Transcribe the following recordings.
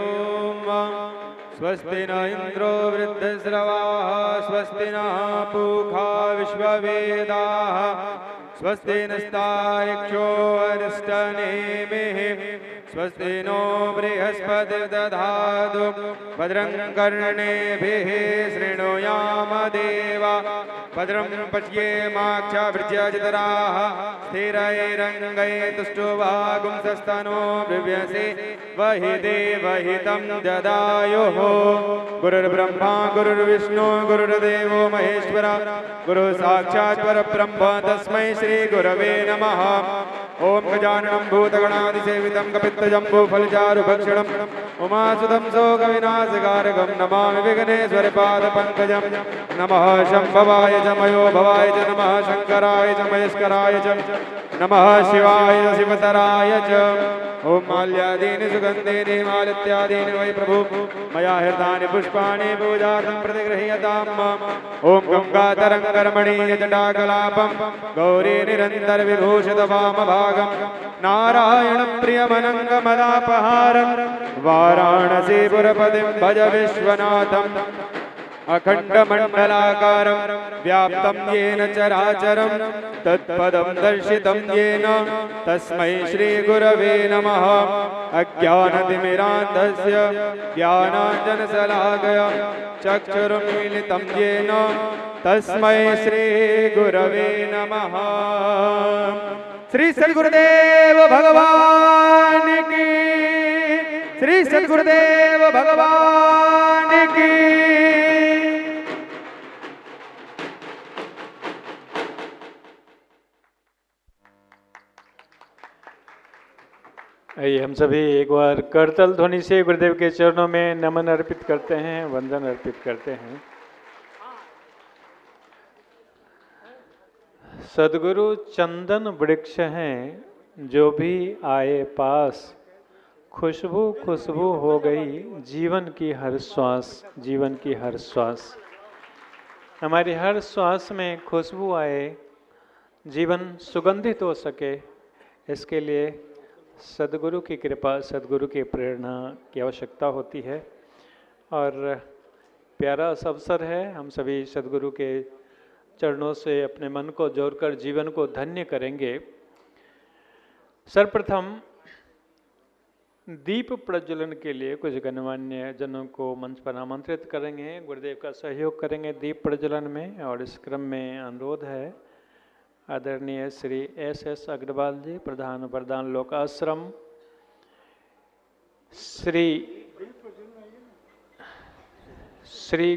ओम। स्वस्ति न इंद्रो वृद्धश्रवाः स्वस्ति न पूषा विश्ववेदाः स्वस्ति नस्तार्क्ष्यो अरिष्टनेमिः स्वस्ति नो बृहस्पतिर्दधातु भद्रं कर्णेभिः शृणुयाम देवा भद्रं पश्येमाक्षाभृज्यजितराः स्थिरैरङ्गैस्तुष्टुवागुंसस्तनो बिभ्यसे वहि देवहितं ददायुः। गुरुर्ब्रह्मा गुरुर्विष्णु गुरुर्देवो महेश्वरा गुरुः साक्षात् परब्रह्म तस्मै श्री गुरवे नमः। ओम गजाननं भूतगणादिसेवितं कपित्तजम्बूफलचारुभक्षणम् उमासुतं शोकविनाशकारकं नमामि विघ्नेश्वरपादपङ्कजं। नमः शम्भवाय च मयोभवाय च नमः शङ्कराय च महेश्वराय च नमः शिवाय शिवतराय च। ओम माल्यादीनि सुगन्धीनि मालित्यादीनि वै प्रभु मया हृतानि पुष्पाणि पूजार्थं प्रतिगृह्यताम्। ओम गङ्गातरङ्गरमणीयजटाकलापं गौरी निरन्तरविभूषितवामभागं नारायणप्रियमनङ्गमदापहारं वाराणसीपुरपतिं भज विश्वनाथम्। अखण्डमण्डलाकारं व्याप्तं येन चराचरं तत्पदं दर्शितं येन तस्मै श्रीगुरवे नमः। अज्ञानतिमिरान्धस्य ज्ञानाञ्जनशलाकया चक्षुरुन्मीलितं येन तस्मै श्रीगुरवे नमः। श्री सद्गुरुदेव भगवान की, श्री सद्गुरुदेव भगवान की। आइए हम सभी एक बार करतल ध्वनि से गुरुदेव के चरणों में नमन अर्पित करते हैं, वंदन अर्पित करते हैं। सद्गुरु चंदन वृक्ष हैं, जो भी आए पास खुशबू खुशबू हो गई जीवन की हर श्वास, जीवन की हर श्वास। हमारी हर श्वास में खुशबू आए, जीवन सुगंधित हो सके, इसके लिए सद्गुरु की कृपा, सद्गुरु की प्रेरणा की आवश्यकता होती है। और प्यारा सा अवसर है, हम सभी सद्गुरु के चरणों से अपने मन को जोड़कर जीवन को धन्य करेंगे। सर्वप्रथम दीप प्रज्वलन के लिए कुछ गणमान्य जनों को मंच पर आमंत्रित करेंगे, गुरुदेव का सहयोग करेंगे दीप प्रज्वलन में। और इस क्रम में अनुरोध है आदरणीय श्री एस अग्रवाल जी, प्रधान वरदान लोक आश्रम, श्री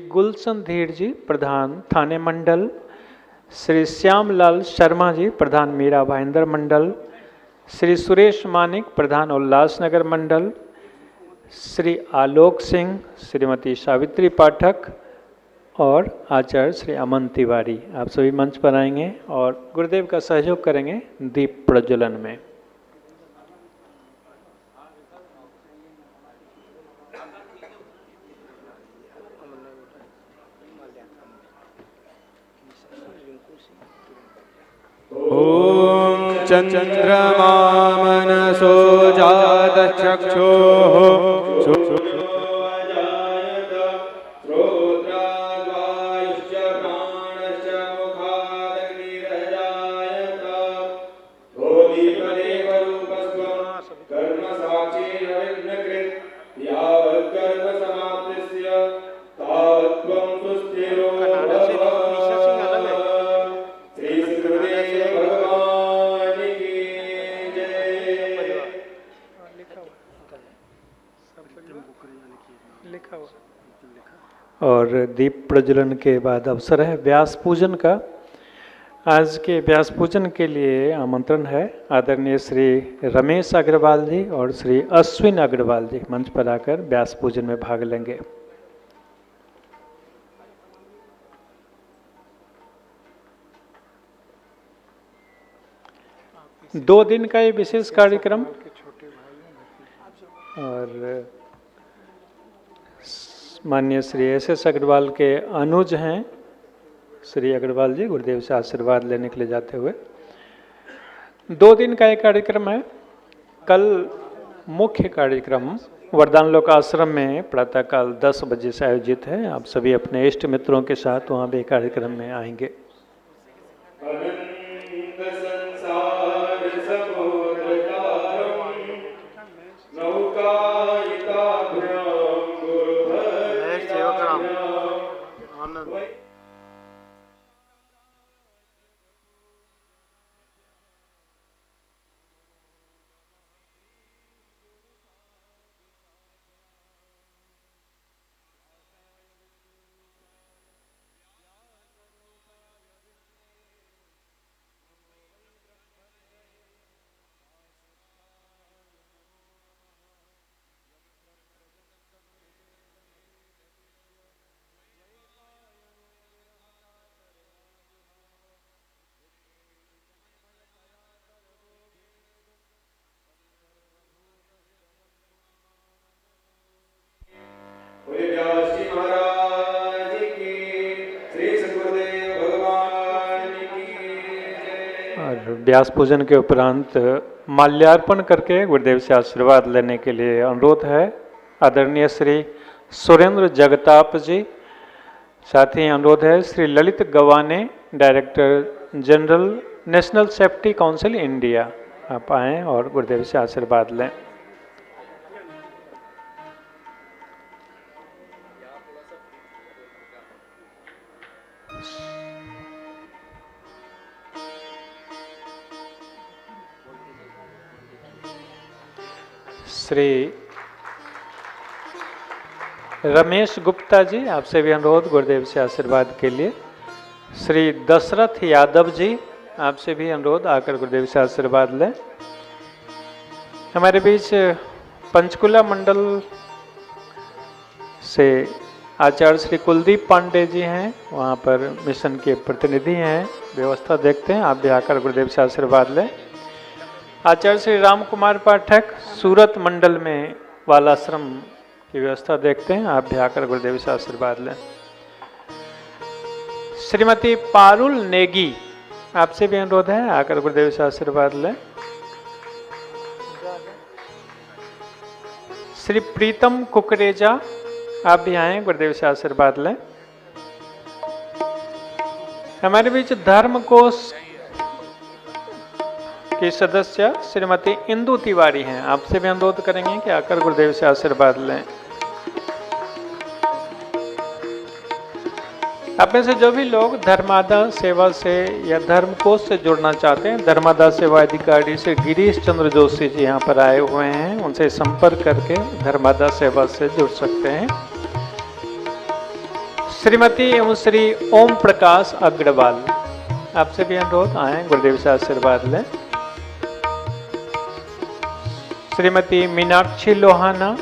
गुलशन धीर जी, प्रधान थाने मंडल, श्री श्यामलाल शर्मा जी, प्रधान मीरा भाईंदर मंडल, श्री सुरेश मानिक, प्रधान उल्लासनगर मंडल, श्री आलोक सिंह, श्रीमती सावित्री पाठक और आचार्य श्री अमन तिवारी, आप सभी मंच पर आएंगे और गुरुदेव का सहयोग करेंगे दीप प्रज्वलन में। ओम चंद्रमा मनसो जात चक्षुः और दीप प्रज्वलन के बाद अवसर है व्यास पूजन का। आज के व्यास पूजन के लिए आमंत्रण है आदरणीय श्री रमेश अग्रवाल जी और श्री अश्विन अग्रवाल जी मंच पर आकर व्यास पूजन में भाग लेंगे। दो दिन का ये विशेष कार्यक्रम और माननीय श्री एस अग्रवाल के अनुज हैं श्री अग्रवाल जी, गुरुदेव से आशीर्वाद लेने के लिए जाते हुए। 2 दिन का एक कार्यक्रम है। कल मुख्य कार्यक्रम वरदान लोक आश्रम में प्रातःकाल 10 बजे से आयोजित है। आप सभी अपने इष्ट मित्रों के साथ वहाँ भी कार्यक्रम में आएंगे। अनंत संसार समुद्रतारं नौकायिताभ्यां गुरुभद्राभ्यां व्यास जी महाराज की, श्री सद्गुरुदेव भगवान की जय। और व्यास पूजन के उपरांत माल्यार्पण करके गुरुदेव से आशीर्वाद लेने के लिए अनुरोध है आदरणीय श्री सुरेंद्र जगताप जी। साथ ही अनुरोध है Shri Lalit Gawane, director general national safety council India. आप आएँ और गुरुदेव से आशीर्वाद लें। श्री रमेश गुप्ता जी, आपसे भी अनुरोध गुरुदेव से आशीर्वाद के लिए। श्री दशरथ यादव जी, आपसे भी अनुरोध आकर गुरुदेव से आशीर्वाद लें। हमारे बीच पंचकुला मंडल से आचार्य श्री कुलदीप पांडे जी हैं, वहाँ पर मिशन के प्रतिनिधि हैं। व्यवस्था देखते हैं, आप भी आकर गुरुदेव से आशीर्वाद लें। आचार्य श्री राम कुमार पाठक सूरत मंडल में बालाश्रम की व्यवस्था देखते हैं, आप भी आकर गुरुदेव से आशीर्वाद लें। श्रीमती पारुल नेगी, आपसे भी अनुरोध है आकर गुरुदेव से आशीर्वाद लें। श्री प्रीतम कुकरेजा, आप भी आए गुरुदेव से आशीर्वाद लें। हमारे बीच धर्म कोश की सदस्य श्रीमती इंदु तिवारी हैं, आपसे भी अनुरोध करेंगे कि आकर गुरुदेव से आशीर्वाद लें। आप में से जो भी लोग धर्मादा सेवा से या धर्म कोश से जुड़ना चाहते हैं, धर्मादा सेवा अधिकारी श्री गिरीश चंद्र जोशी जी यहाँ पर आए हुए हैं, उनसे संपर्क करके धर्मादा सेवा से जुड़ सकते हैं। श्रीमती एवं श्री ओम प्रकाश अग्रवाल, आपसे भी अनुरोध आए गुरुदेव से आशीर्वाद लें। श्रीमती मीनाक्षी लोहाना,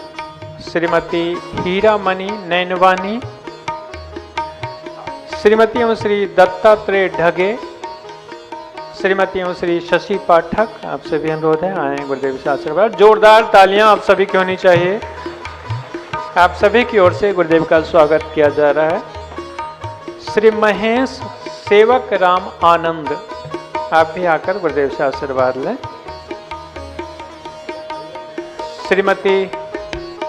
श्रीमती हीरामणि नैनवानी, श्रीमती एवं श्री दत्तात्रेय ढगे, श्रीमती एवं श्री शशि पाठक, आपसे भी अनुरोध है आए गुरुदेव से आशीर्वाद। जोरदार तालियां आप सभी की होनी चाहिए। आप सभी की ओर से गुरुदेव का स्वागत किया जा रहा है। श्री महेश सेवक राम आनंद, आप भी आकर गुरुदेव से आशीर्वाद लें। श्रीमती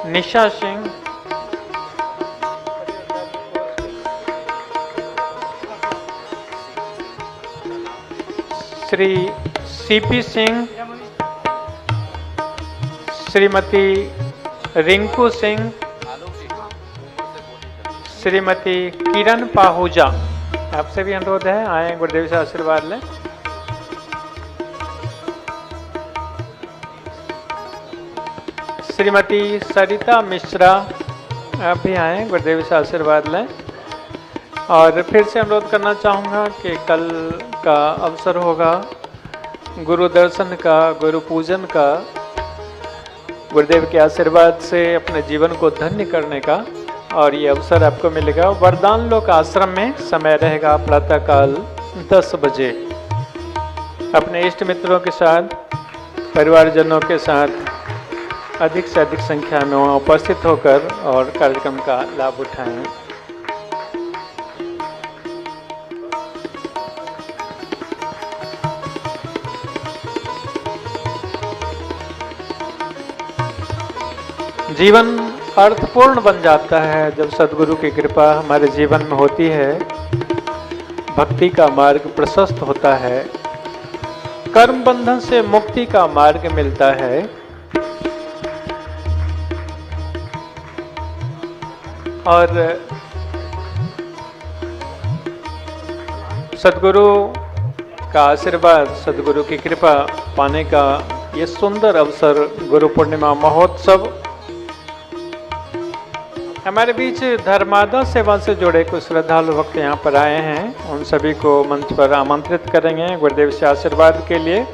निशा सिंह, श्री सीपी सिंह, श्रीमती रिंकू सिंह, श्रीमती किरण पाहूजा, आपसे भी अनुरोध है आए गुरुदेव से आशीर्वाद लें। श्रीमती सरिता मिश्रा, आप भी आए गुरुदेव से आशीर्वाद लें। और फिर से अनुरोध करना चाहूँगा कि कल का अवसर होगा गुरु दर्शन का, गुरु पूजन का, गुरुदेव के आशीर्वाद से अपने जीवन को धन्य करने का, और ये अवसर आपको मिलेगा वरदान लोक आश्रम में। समय रहेगा प्रातःकाल 10 बजे। अपने इष्ट मित्रों के साथ, परिवारजनों के साथ अधिक से अधिक संख्या में उपस्थित होकर और कार्यक्रम का लाभ उठाएं। जीवन अर्थपूर्ण बन जाता है जब सदगुरु की कृपा हमारे जीवन में होती है। भक्ति का मार्ग प्रशस्त होता है, कर्म बंधन से मुक्ति का मार्ग मिलता है। और सदगुरु का आशीर्वाद, सदगुरु की कृपा पाने का ये सुंदर अवसर गुरु पूर्णिमा महोत्सव। हमारे बीच धर्मादा सेवा से जुड़े कुछ श्रद्धालु भक्त यहाँ पर आए हैं, उन सभी को मंच पर आमंत्रित करेंगे गुरुदेव से आशीर्वाद के लिए।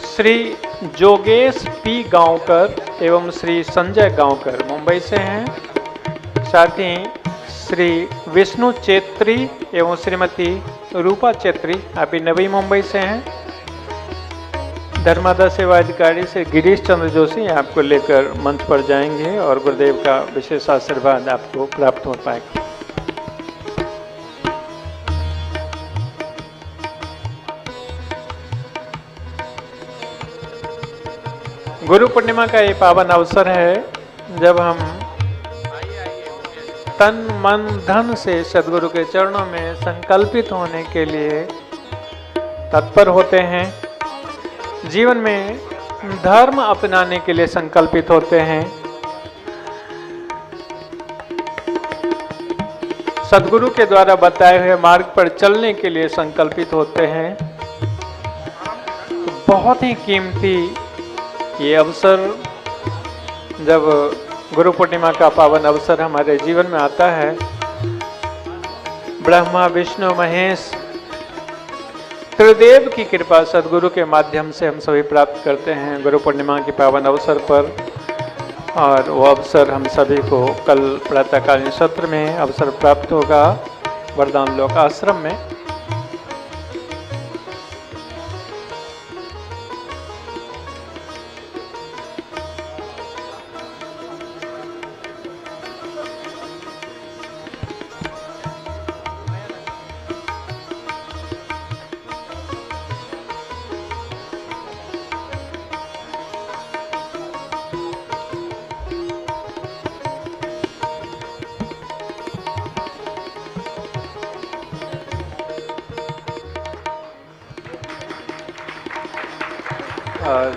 श्री जोगेश पी गांवकर एवं श्री संजय गांवकर मुंबई से हैं। साथ ही श्री विष्णु चेत्री एवं श्रीमती रूपा चेत्री अभी नवी मुंबई से हैं। धर्मादा सेवा अधिकारी श्री गिरीश चंद्र जोशी आपको लेकर मंच पर जाएंगे और गुरुदेव का विशेष आशीर्वाद आपको प्राप्त हो पाएगा। गुरु पूर्णिमा का ये पावन अवसर है जब हम तन मन धन से सदगुरु के चरणों में संकल्पित होने के लिए तत्पर होते हैं, जीवन में धर्म अपनाने के लिए संकल्पित होते हैं, सदगुरु के द्वारा बताए हुए मार्ग पर चलने के लिए संकल्पित होते हैं। तो बहुत ही कीमती ये अवसर जब गुरु पूर्णिमा का पावन अवसर हमारे जीवन में आता है। ब्रह्मा विष्णु महेश त्रिदेव की कृपा सदगुरु के माध्यम से हम सभी प्राप्त करते हैं गुरु पूर्णिमा के पावन अवसर पर। और वो अवसर हम सभी को कल प्रातःकालीन सत्र में अवसर प्राप्त होगा वरदान लोक आश्रम में। और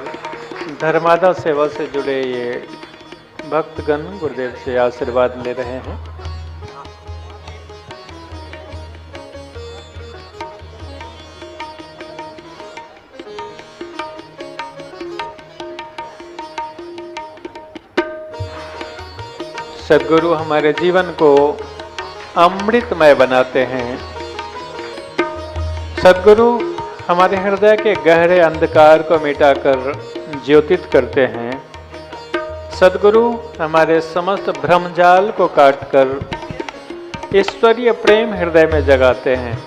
धर्मादा सेवा से जुड़े ये भक्तगण गुरुदेव से आशीर्वाद ले रहे हैं। सदगुरु हमारे जीवन को अमृतमय बनाते हैं। सदगुरु हमारे हृदय के गहरे अंधकार को मिटाकर ज्योतित करते हैं। सदगुरु हमारे समस्त भ्रमजाल को काटकर ईश्वरीय प्रेम हृदय में जगाते हैं।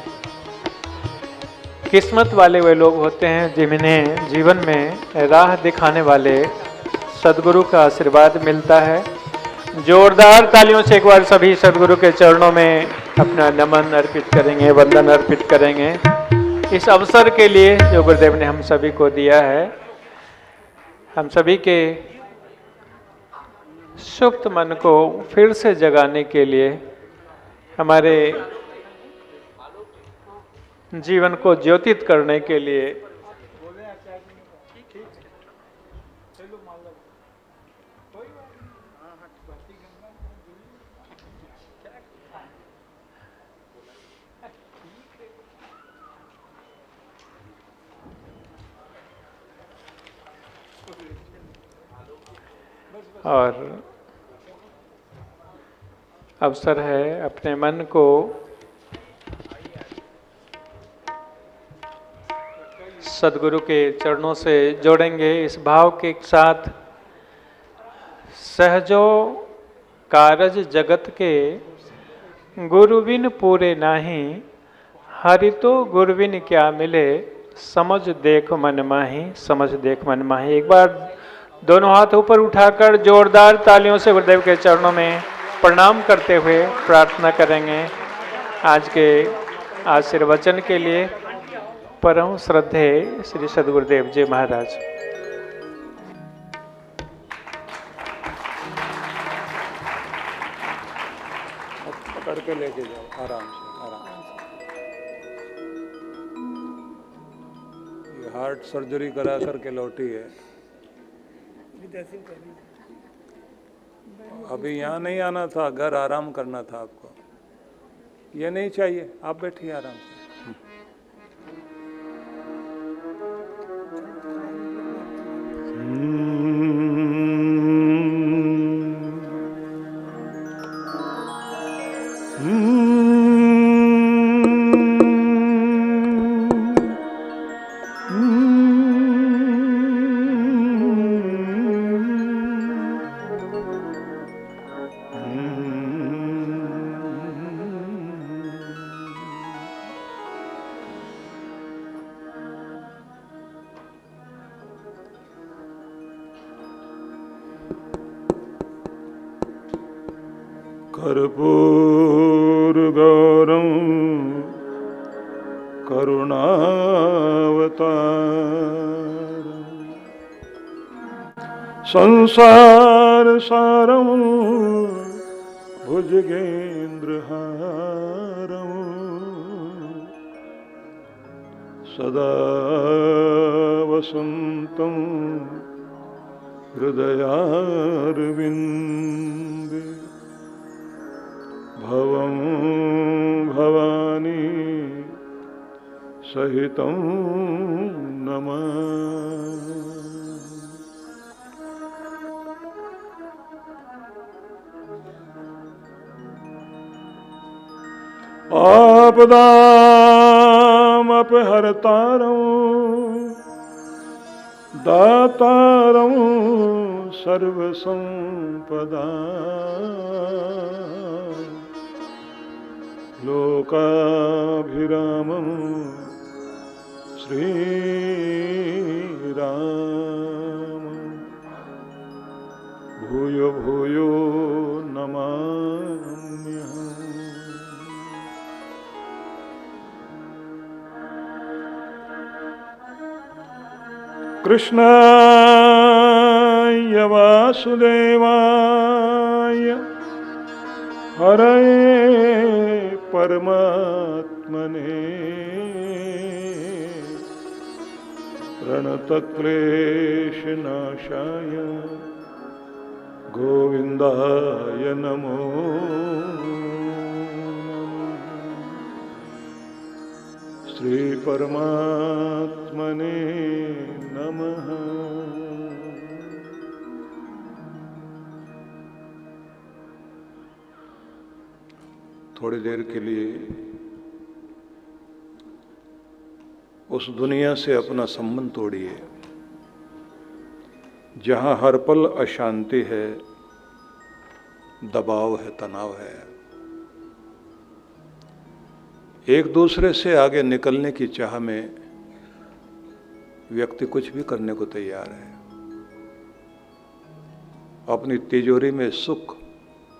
किस्मत वाले वे लोग होते हैं जिन्हें जीवन में राह दिखाने वाले सदगुरु का आशीर्वाद मिलता है। जोरदार तालियों से एक बार सभी सदगुरु के चरणों में अपना नमन अर्पित करेंगे, वंदन अर्पित करेंगे इस अवसर के लिए जो गुरुदेव ने हम सभी को दिया है। हम सभी के सुप्त मन को फिर से जगाने के लिए, हमारे जीवन को ज्योतित करने के लिए और अवसर है अपने मन को सदगुरु के चरणों से जोड़ेंगे इस भाव के साथ। सहजो कारज जगत के गुरुविन पूरे नाही, हरितो गुरुविन क्या मिले, समझ देख मन माही, समझ देख मन माही। एक बार दोनों हाथ ऊपर उठाकर जोरदार तालियों से गुरुदेव के चरणों में प्रणाम करते हुए प्रार्थना करेंगे आज के आशीर्वचन के लिए। परम श्रद्धेय श्री सद्गुरुदेव जी महाराज। करके लेके जाओ आराम से, आराम से। ये हार्ट सर्जरी करा करके लौटी है, अभी यहाँ नहीं आना था, घर आराम करना था आपको। ये नहीं चाहिए, आप बैठिए आराम से। कर्पूरगौरं करुणावतारं संसारसारं भुजगेन्द्रहारं सदा वसन्तं हृदयारविन्दे भवं भवानी सहितं नमामि। आपदामपहर्तारं दातारं सर्वसंपदा लोकाभिरामं श्रीराम भूयो भूयो नमाम्यहम्। कृष्णाय वासुदेवाय हरये परमात्मने प्रणतक्लेशनाशाय गोविन्दाय नमो नमः। श्री परमात्मने नमः। थोड़ी देर के लिए उस दुनिया से अपना संबंध तोड़िए जहां हर पल अशांति है, दबाव है, तनाव है। एक दूसरे से आगे निकलने की चाह में व्यक्ति कुछ भी करने को तैयार है। अपनी तिजोरी में सुख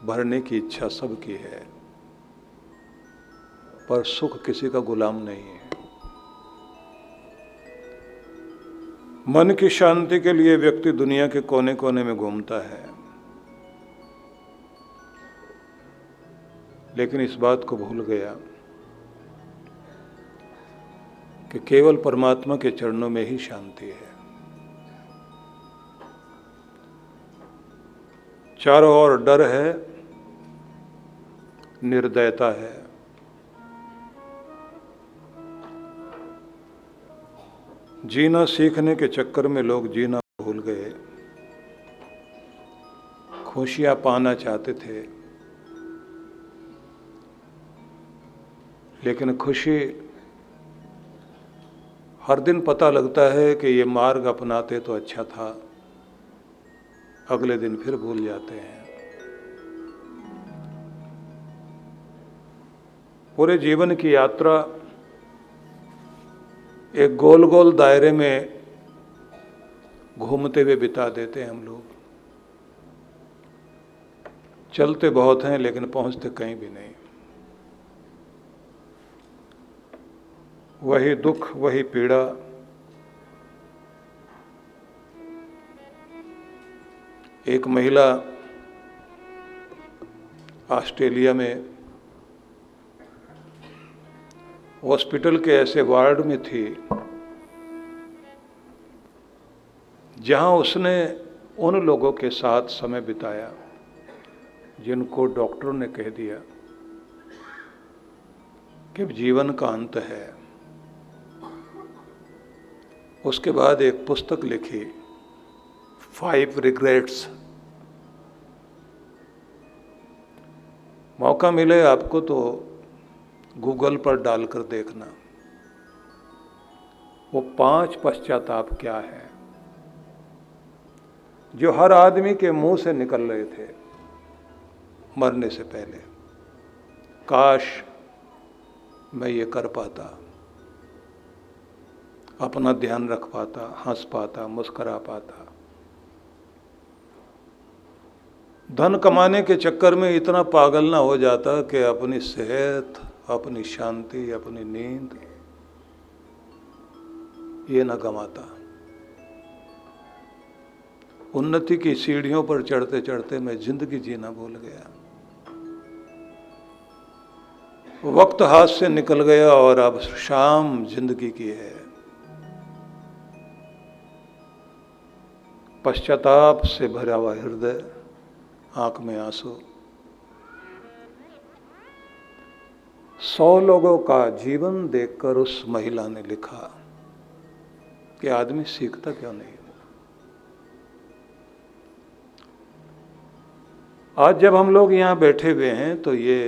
भरने की इच्छा सबकी है, पर सुख किसी का गुलाम नहीं है। मन की शांति के लिए व्यक्ति दुनिया के कोने कोने में घूमता है, लेकिन इस बात को भूल गया कि केवल परमात्मा के चरणों में ही शांति है। चारों ओर डर है, निर्दयता है। जीना सीखने के चक्कर में लोग जीना भूल गए। खुशियां पाना चाहते थे, लेकिन खुशी हर दिन पता लगता है कि ये मार्ग अपनाते तो अच्छा था, अगले दिन फिर भूल जाते हैं। पूरे जीवन की यात्रा एक गोल गोल दायरे में घूमते हुए बिता देते हैं हम लोग। चलते बहुत हैं लेकिन पहुंचते कहीं भी नहीं। वही दुख, वही पीड़ा, एक महिला ऑस्ट्रेलिया में हॉस्पिटल के ऐसे वार्ड में थी जहां उसने उन लोगों के साथ समय बिताया जिनको डॉक्टरों ने कह दिया कि जीवन का अंत है। उसके बाद एक पुस्तक लिखी, 5 रिग्रेट्स। मौका मिले आपको तो गूगल पर डालकर देखना, वो 5 पश्चाताप क्या है जो हर आदमी के मुंह से निकल रहे थे मरने से पहले। काश मैं ये कर पाता, अपना ध्यान रख पाता, हंस पाता, मुस्करा पाता। धन कमाने के चक्कर में इतना पागल ना हो जाता कि अपनी सेहत, अपनी शांति, अपनी नींद ये ना गंवाता। उन्नति की सीढ़ियों पर चढ़ते चढ़ते मैं जिंदगी जीना भूल गया। वक्त हाथ से निकल गया और अब शाम जिंदगी की है। पश्चाताप से भरा हुआ हृदय, आंख में आंसू। 100 लोगों का जीवन देखकर उस महिला ने लिखा कि आदमी सीखता क्यों नहीं। आज जब हम लोग यहाँ बैठे हुए हैं तो ये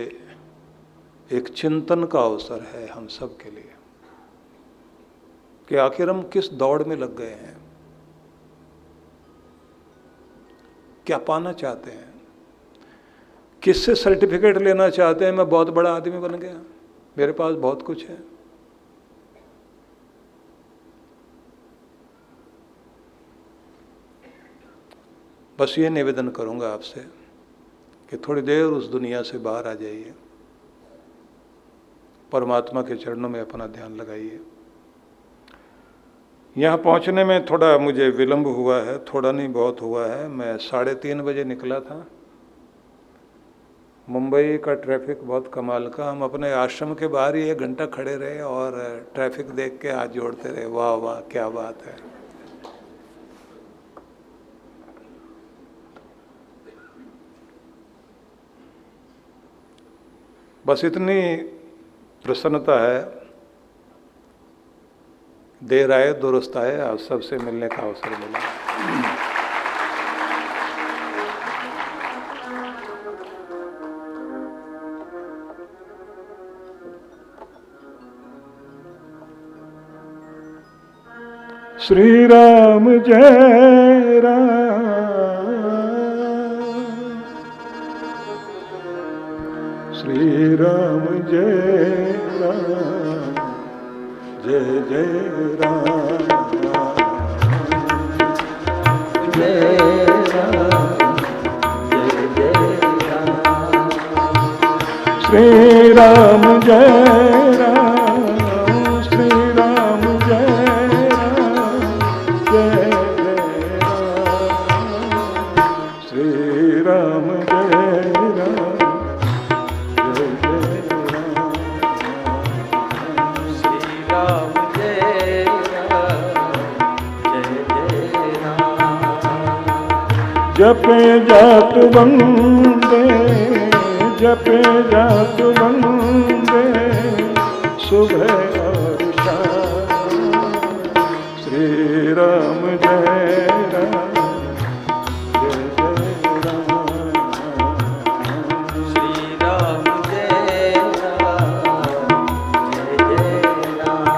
एक चिंतन का अवसर है हम सब के लिए कि आखिर हम किस दौड़ में लग गए हैं, क्या पाना चाहते हैं, किससे सर्टिफिकेट लेना चाहते हैं। मैं बहुत बड़ा आदमी बन गया, मेरे पास बहुत कुछ है। बस ये निवेदन करूंगा आपसे कि थोड़ी देर उस दुनिया से बाहर आ जाइए, परमात्मा के चरणों में अपना ध्यान लगाइए। यहाँ पहुँचने में थोड़ा मुझे विलंब हुआ है, थोड़ा नहीं बहुत हुआ है। मैं 3:30 बजे निकला था। मुंबई का ट्रैफिक बहुत कमाल का। हम अपने आश्रम के बाहर ही 1 घंटा खड़े रहे और ट्रैफिक देख के हाथ जोड़ते रहे। वाह वाह क्या बात है। बस इतनी प्रसन्नता है, देर आए दुरुस्त आए, आप सबसे मिलने का अवसर मिला। श्री राम जय राम, श्री राम जय राम, जय जय राम, जय राम, जय जय राम, श्री राम जय राम, श्री राम जय राम, जय जय राम, श्री राम जय राम, जपे जात वंदे, जपे जात वंदे, सुबह और शाम, श्री राम जय राम, जय जय राम, श्री राम जय राम, जय जय राम।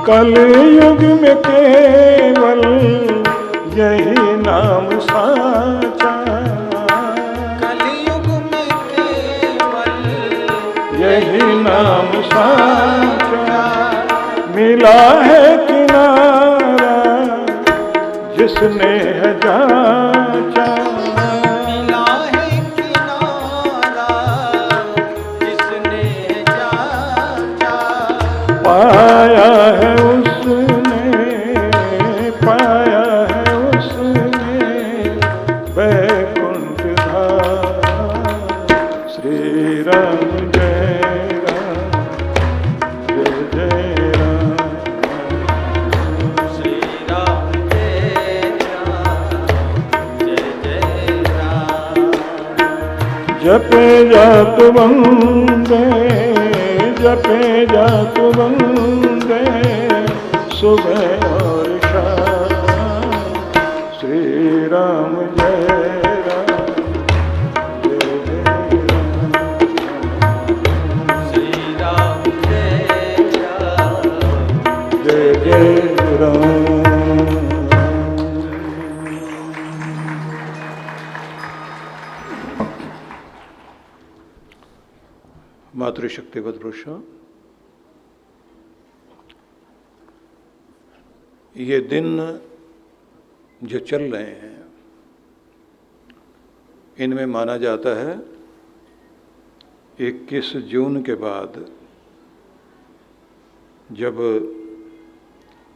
कलयुग में केवल यही नाम साचा, कलयुग में केवल यही नाम साचा, मिला है किनारा जिसने है जाचा, जपे जातु वंदे, जपे जातु वंदे, सुबह और शाम। श्री राम जय राम, जय जय राम। श्री राम जय राम, जय जय राम। मातृशक्ति वदपुरुषों, ये दिन जो चल रहे हैं, इनमें माना जाता है 21 जून के बाद जब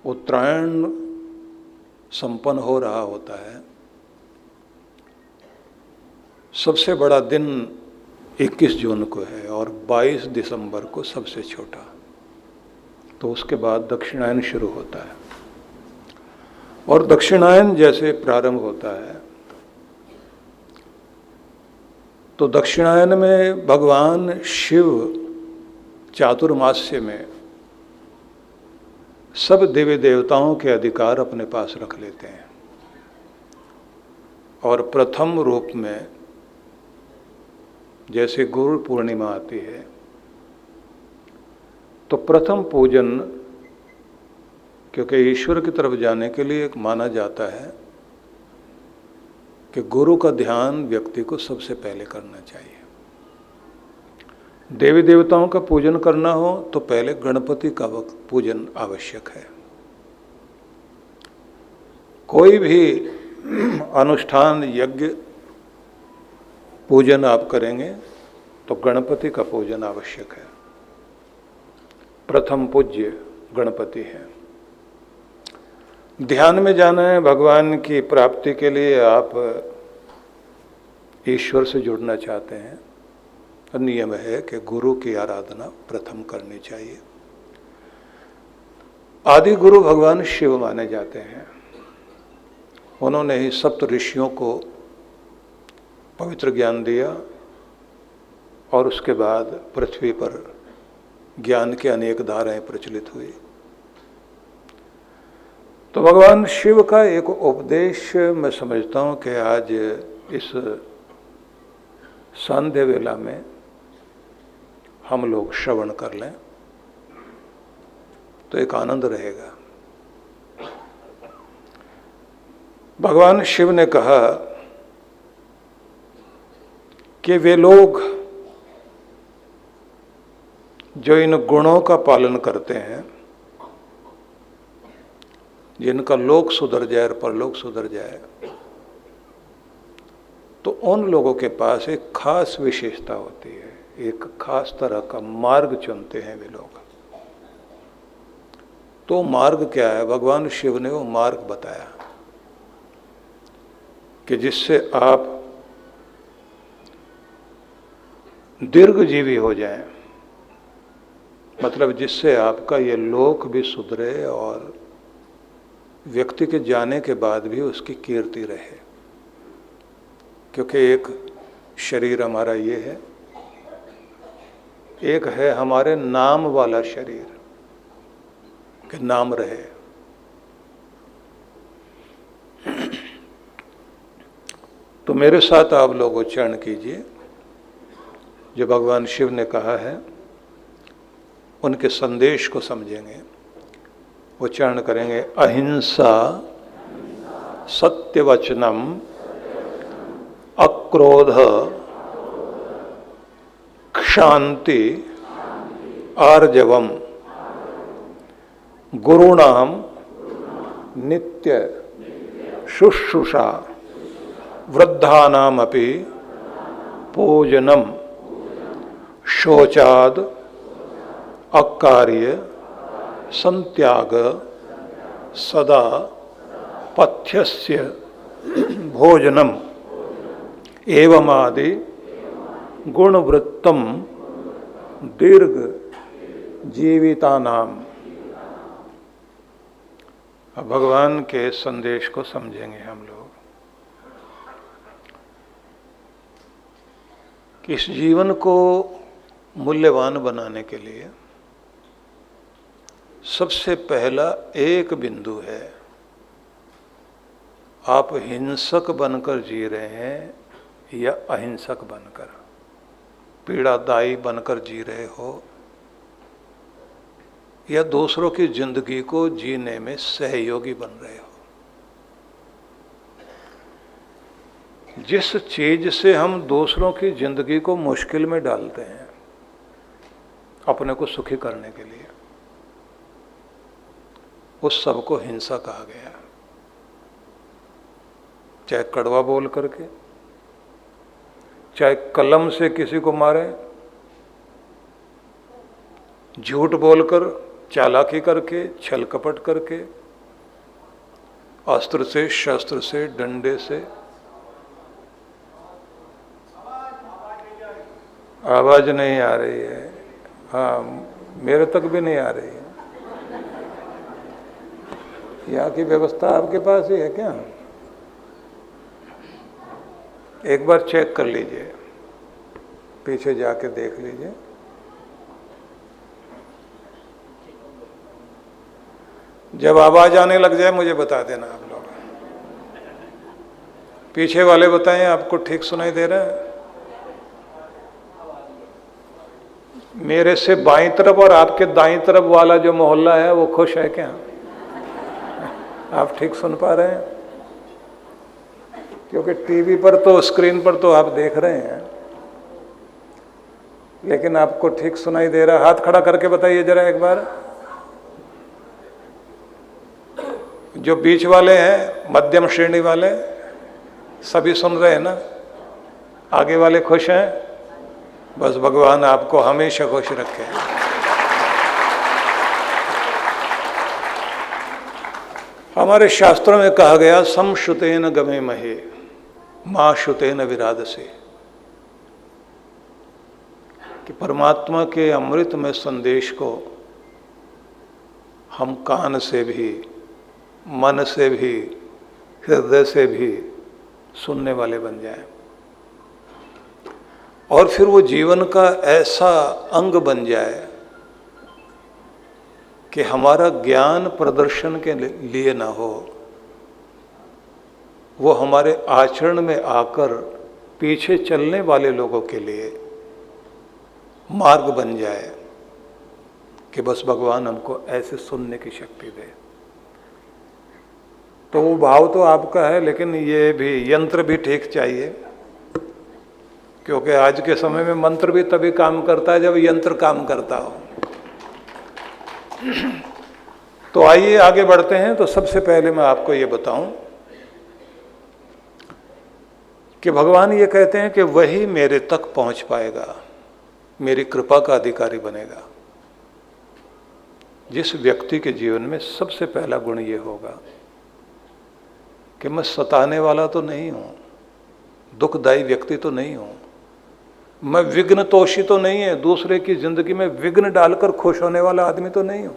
उत्तरायण संपन्न हो रहा होता है, सबसे बड़ा दिन 21 जून को है और 22 दिसंबर को सबसे छोटा। तो उसके बाद दक्षिणायन शुरू होता है और दक्षिणायन जैसे प्रारंभ होता है तो दक्षिणायन में भगवान शिव चातुर्मास्य में सब देवी देवताओं के अधिकार अपने पास रख लेते हैं और प्रथम रूप में जैसे गुरु पूर्णिमा आती है तो प्रथम पूजन, क्योंकि ईश्वर की तरफ जाने के लिए माना जाता है कि गुरु का ध्यान व्यक्ति को सबसे पहले करना चाहिए। देवी देवताओं का पूजन करना हो तो पहले गणपति का पूजन आवश्यक है। कोई भी अनुष्ठान यज्ञ पूजन आप करेंगे तो गणपति का पूजन आवश्यक है। प्रथम पूज्य गणपति है। ध्यान में जाना है, भगवान की प्राप्ति के लिए आप ईश्वर से जुड़ना चाहते हैं तो नियम है कि गुरु की आराधना प्रथम करनी चाहिए। आदि गुरु भगवान शिव माने जाते हैं। उन्होंने ही सप्त ऋषियों को पवित्र ज्ञान दिया और उसके बाद पृथ्वी पर ज्ञान की अनेक धाराएं प्रचलित हुई। तो भगवान शिव का एक उपदेश मैं समझता हूँ कि आज इस संध्या वेला में हम लोग श्रवण कर लें तो एक आनंद रहेगा। भगवान शिव ने कहा कि वे लोग जो इन गुणों का पालन करते हैं, जिनका लोक सुधर जाए और परलोक सुधर जाए, तो उन लोगों के पास एक खास विशेषता होती है, एक खास तरह का मार्ग चुनते हैं वे लोग। तो मार्ग क्या है? भगवान शिव ने वो मार्ग बताया कि जिससे आप दीर्घजीवी हो जाएं, मतलब जिससे आपका ये लोक भी सुधरे और व्यक्ति के जाने के बाद भी उसकी कीर्ति रहे। क्योंकि एक शरीर हमारा ये है, एक है हमारे नाम वाला शरीर कि नाम रहे। तो मेरे साथ आप लोग उच्चारण कीजिए जो भगवान शिव ने कहा है, उनके संदेश को समझेंगे। उच्चारण करेंगे, अहिंसा सत्यवचनम अक्रोध क्षांति आर्जवम गुरुणाम नित्य शुश्रूषा वृद्धानामपि पूजनम शोचाद अकार्य संत्याग सदा पथ्यस्य भोजनम एवमादि गुणवृत्तम दीर्घ जीवितानाम। भगवान के संदेश को समझेंगे हम लोग कि इस जीवन को मूल्यवान बनाने के लिए सबसे पहला एक बिंदु है, आप हिंसक बनकर जी रहे हैं या अहिंसक बनकर, पीड़ादायी बनकर जी रहे हो या दूसरों की जिंदगी को जीने में सहयोगी बन रहे हो। जिस चीज से हम दूसरों की जिंदगी को मुश्किल में डालते हैं अपने को सुखी करने के लिए, उस सब को हिंसा कहा गया। चाहे कड़वा बोल करके, चाहे कलम से किसी को मारे, झूठ बोलकर, चालाकी करके, छल कपट करके, अस्त्र से, शस्त्र से, डंडे से। आवाज नहीं आ रही है। हाँ, मेरे तक भी नहीं आ रही है। यहाँ की व्यवस्था आपके पास ही है क्या? एक बार चेक कर लीजिए, पीछे जाके देख लीजिए। जब आवाज आने लग जाए मुझे बता देना आप लोग। पीछे वाले बताएं, आपको ठीक सुनाई दे रहा है? मेरे से बाईं तरफ और आपके दाईं तरफ वाला जो मोहल्ला है वो खुश है क्या? आप ठीक सुन पा रहे हैं? क्योंकि टीवी पर तो, स्क्रीन पर तो आप देख रहे हैं, लेकिन आपको ठीक सुनाई दे रहा है? हाथ खड़ा करके बताइए जरा एक बार। जो बीच वाले हैं, मध्यम श्रेणी वाले, सभी सुन रहे हैं ना? आगे वाले खुश हैं? बस भगवान आपको हमेशा खुश रखे। हमारे शास्त्रों में कहा गया, समश्रुतेन गमे महे मां श्रुतेन विराधसे, कि परमात्मा के अमृतमय संदेश को हम कान से भी, मन से भी, हृदय से भी सुनने वाले बन जाएं, और फिर वो जीवन का ऐसा अंग बन जाए कि हमारा ज्ञान प्रदर्शन के लिए ना हो, वो हमारे आचरण में आकर पीछे चलने वाले लोगों के लिए मार्ग बन जाए कि बस भगवान हमको ऐसे सुनने की शक्ति दे। तो वो भाव तो आपका है, लेकिन ये भी यंत्र भी ठीक चाहिए, क्योंकि आज के समय में मंत्र भी तभी काम करता है जब यंत्र काम करता हो। तो आइए आगे बढ़ते हैं। तो सबसे पहले मैं आपको ये बताऊं कि भगवान ये कहते हैं कि वही मेरे तक पहुंच पाएगा, मेरी कृपा का अधिकारी बनेगा। जिस व्यक्ति के जीवन में सबसे पहला गुण ये होगा कि मैं सताने वाला तो नहीं हूं, दुखदायी व्यक्ति तो नहीं हूं, मैं विघ्न तोषी तो नहीं है, दूसरे की जिंदगी में विघ्न डालकर खुश होने वाला आदमी तो नहीं हूं,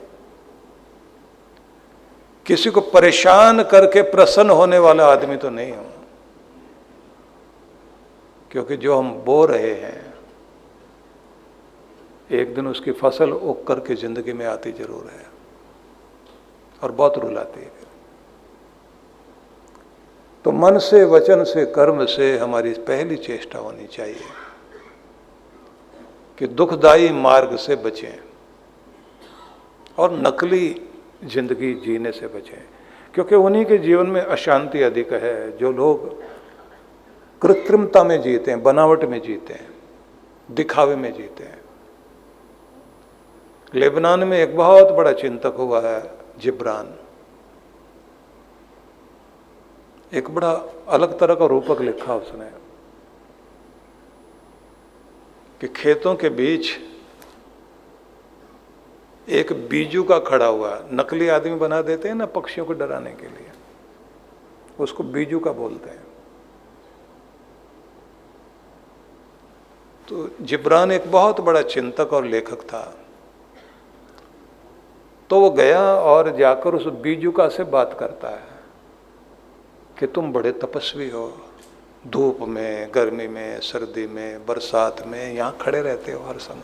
किसी को परेशान करके प्रसन्न होने वाला आदमी तो नहीं हूं। क्योंकि जो हम बो रहे हैं एक दिन उसकी फसल उग करके जिंदगी में आती जरूर है और बहुत रुलाती है। तो मन से, वचन से, कर्म से हमारी पहली चेष्टा होनी चाहिए कि दुखदायी मार्ग से बचें और नकली जिंदगी जीने से बचें, क्योंकि उन्हीं के जीवन में अशांति अधिक है। जो लोग कृत्रिमता में जीते हैं, बनावट में जीते हैं, दिखावे में जीते हैं। लेबनान में एक बहुत बड़ा चिंतक हुआ है जिब्रान, एक बड़ा अलग तरह का रूपक लिखा उसने कि खेतों के बीच एक बीजू का खड़ा हुआ, नकली आदमी बना देते हैं ना पक्षियों को डराने के लिए, उसको बीजू का बोलते हैं। तो जिब्रान एक बहुत बड़ा चिंतक और लेखक था। तो वो गया और जाकर उस बीजू का से बात करता है कि तुम बड़े तपस्वी हो, धूप में, गर्मी में, सर्दी में, बरसात में यहाँ खड़े रहते हो हर समय,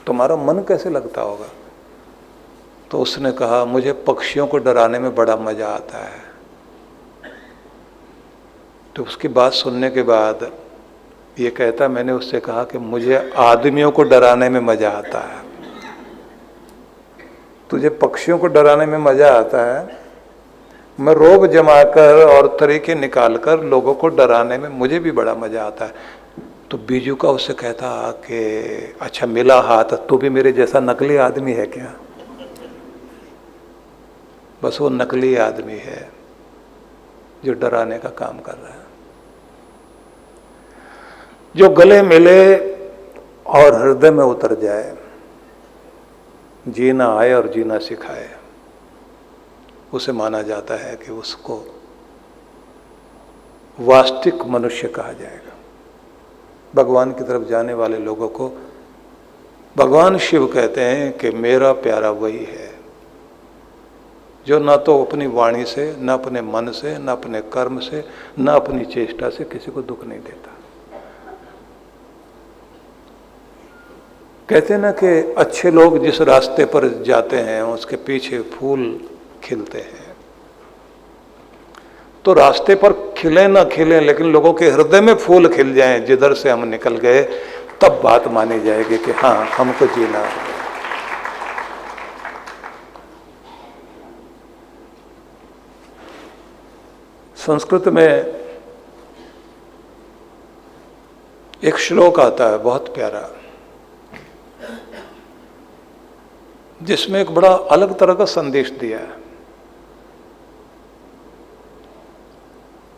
तुम्हारा मन कैसे लगता होगा? तो उसने कहा मुझे पक्षियों को डराने में बड़ा मजा आता है। तो उसकी बात सुनने के बाद ये कहता, मैंने उससे कहा कि मुझे आदमियों को डराने में मजा आता है। तुझे पक्षियों को डराने में मजा आता है, मैं रोब जमाकर और तरीके निकालकर लोगों को डराने में मुझे भी बड़ा मजा आता है। तो बीजू का उससे कहता कि अच्छा मिला हाथ, तू भी मेरे जैसा नकली आदमी है क्या? बस वो नकली आदमी है जो डराने का काम कर रहा है। जो गले मिले और हृदय में उतर जाए, जीना आए और जीना सिखाए, उसे माना जाता है कि उसको वास्तविक मनुष्य कहा जाएगा। भगवान की तरफ जाने वाले लोगों को भगवान शिव कहते हैं कि मेरा प्यारा वही है जो न तो अपनी वाणी से, न अपने मन से, न अपने कर्म से, न अपनी चेष्टा से किसी को दुख नहीं देता। कहते ना कि अच्छे लोग जिस रास्ते पर जाते हैं उसके पीछे फूल खिलते हैं। तो रास्ते पर खिले ना खिले, लेकिन लोगों के हृदय में फूल खिल जाएं जिधर से हम निकल गए, तब बात मानी जाएगी कि हाँ हमको जीना है। संस्कृत में एक श्लोक आता है बहुत प्यारा, जिसमें एक बड़ा अलग तरह का संदेश दिया है।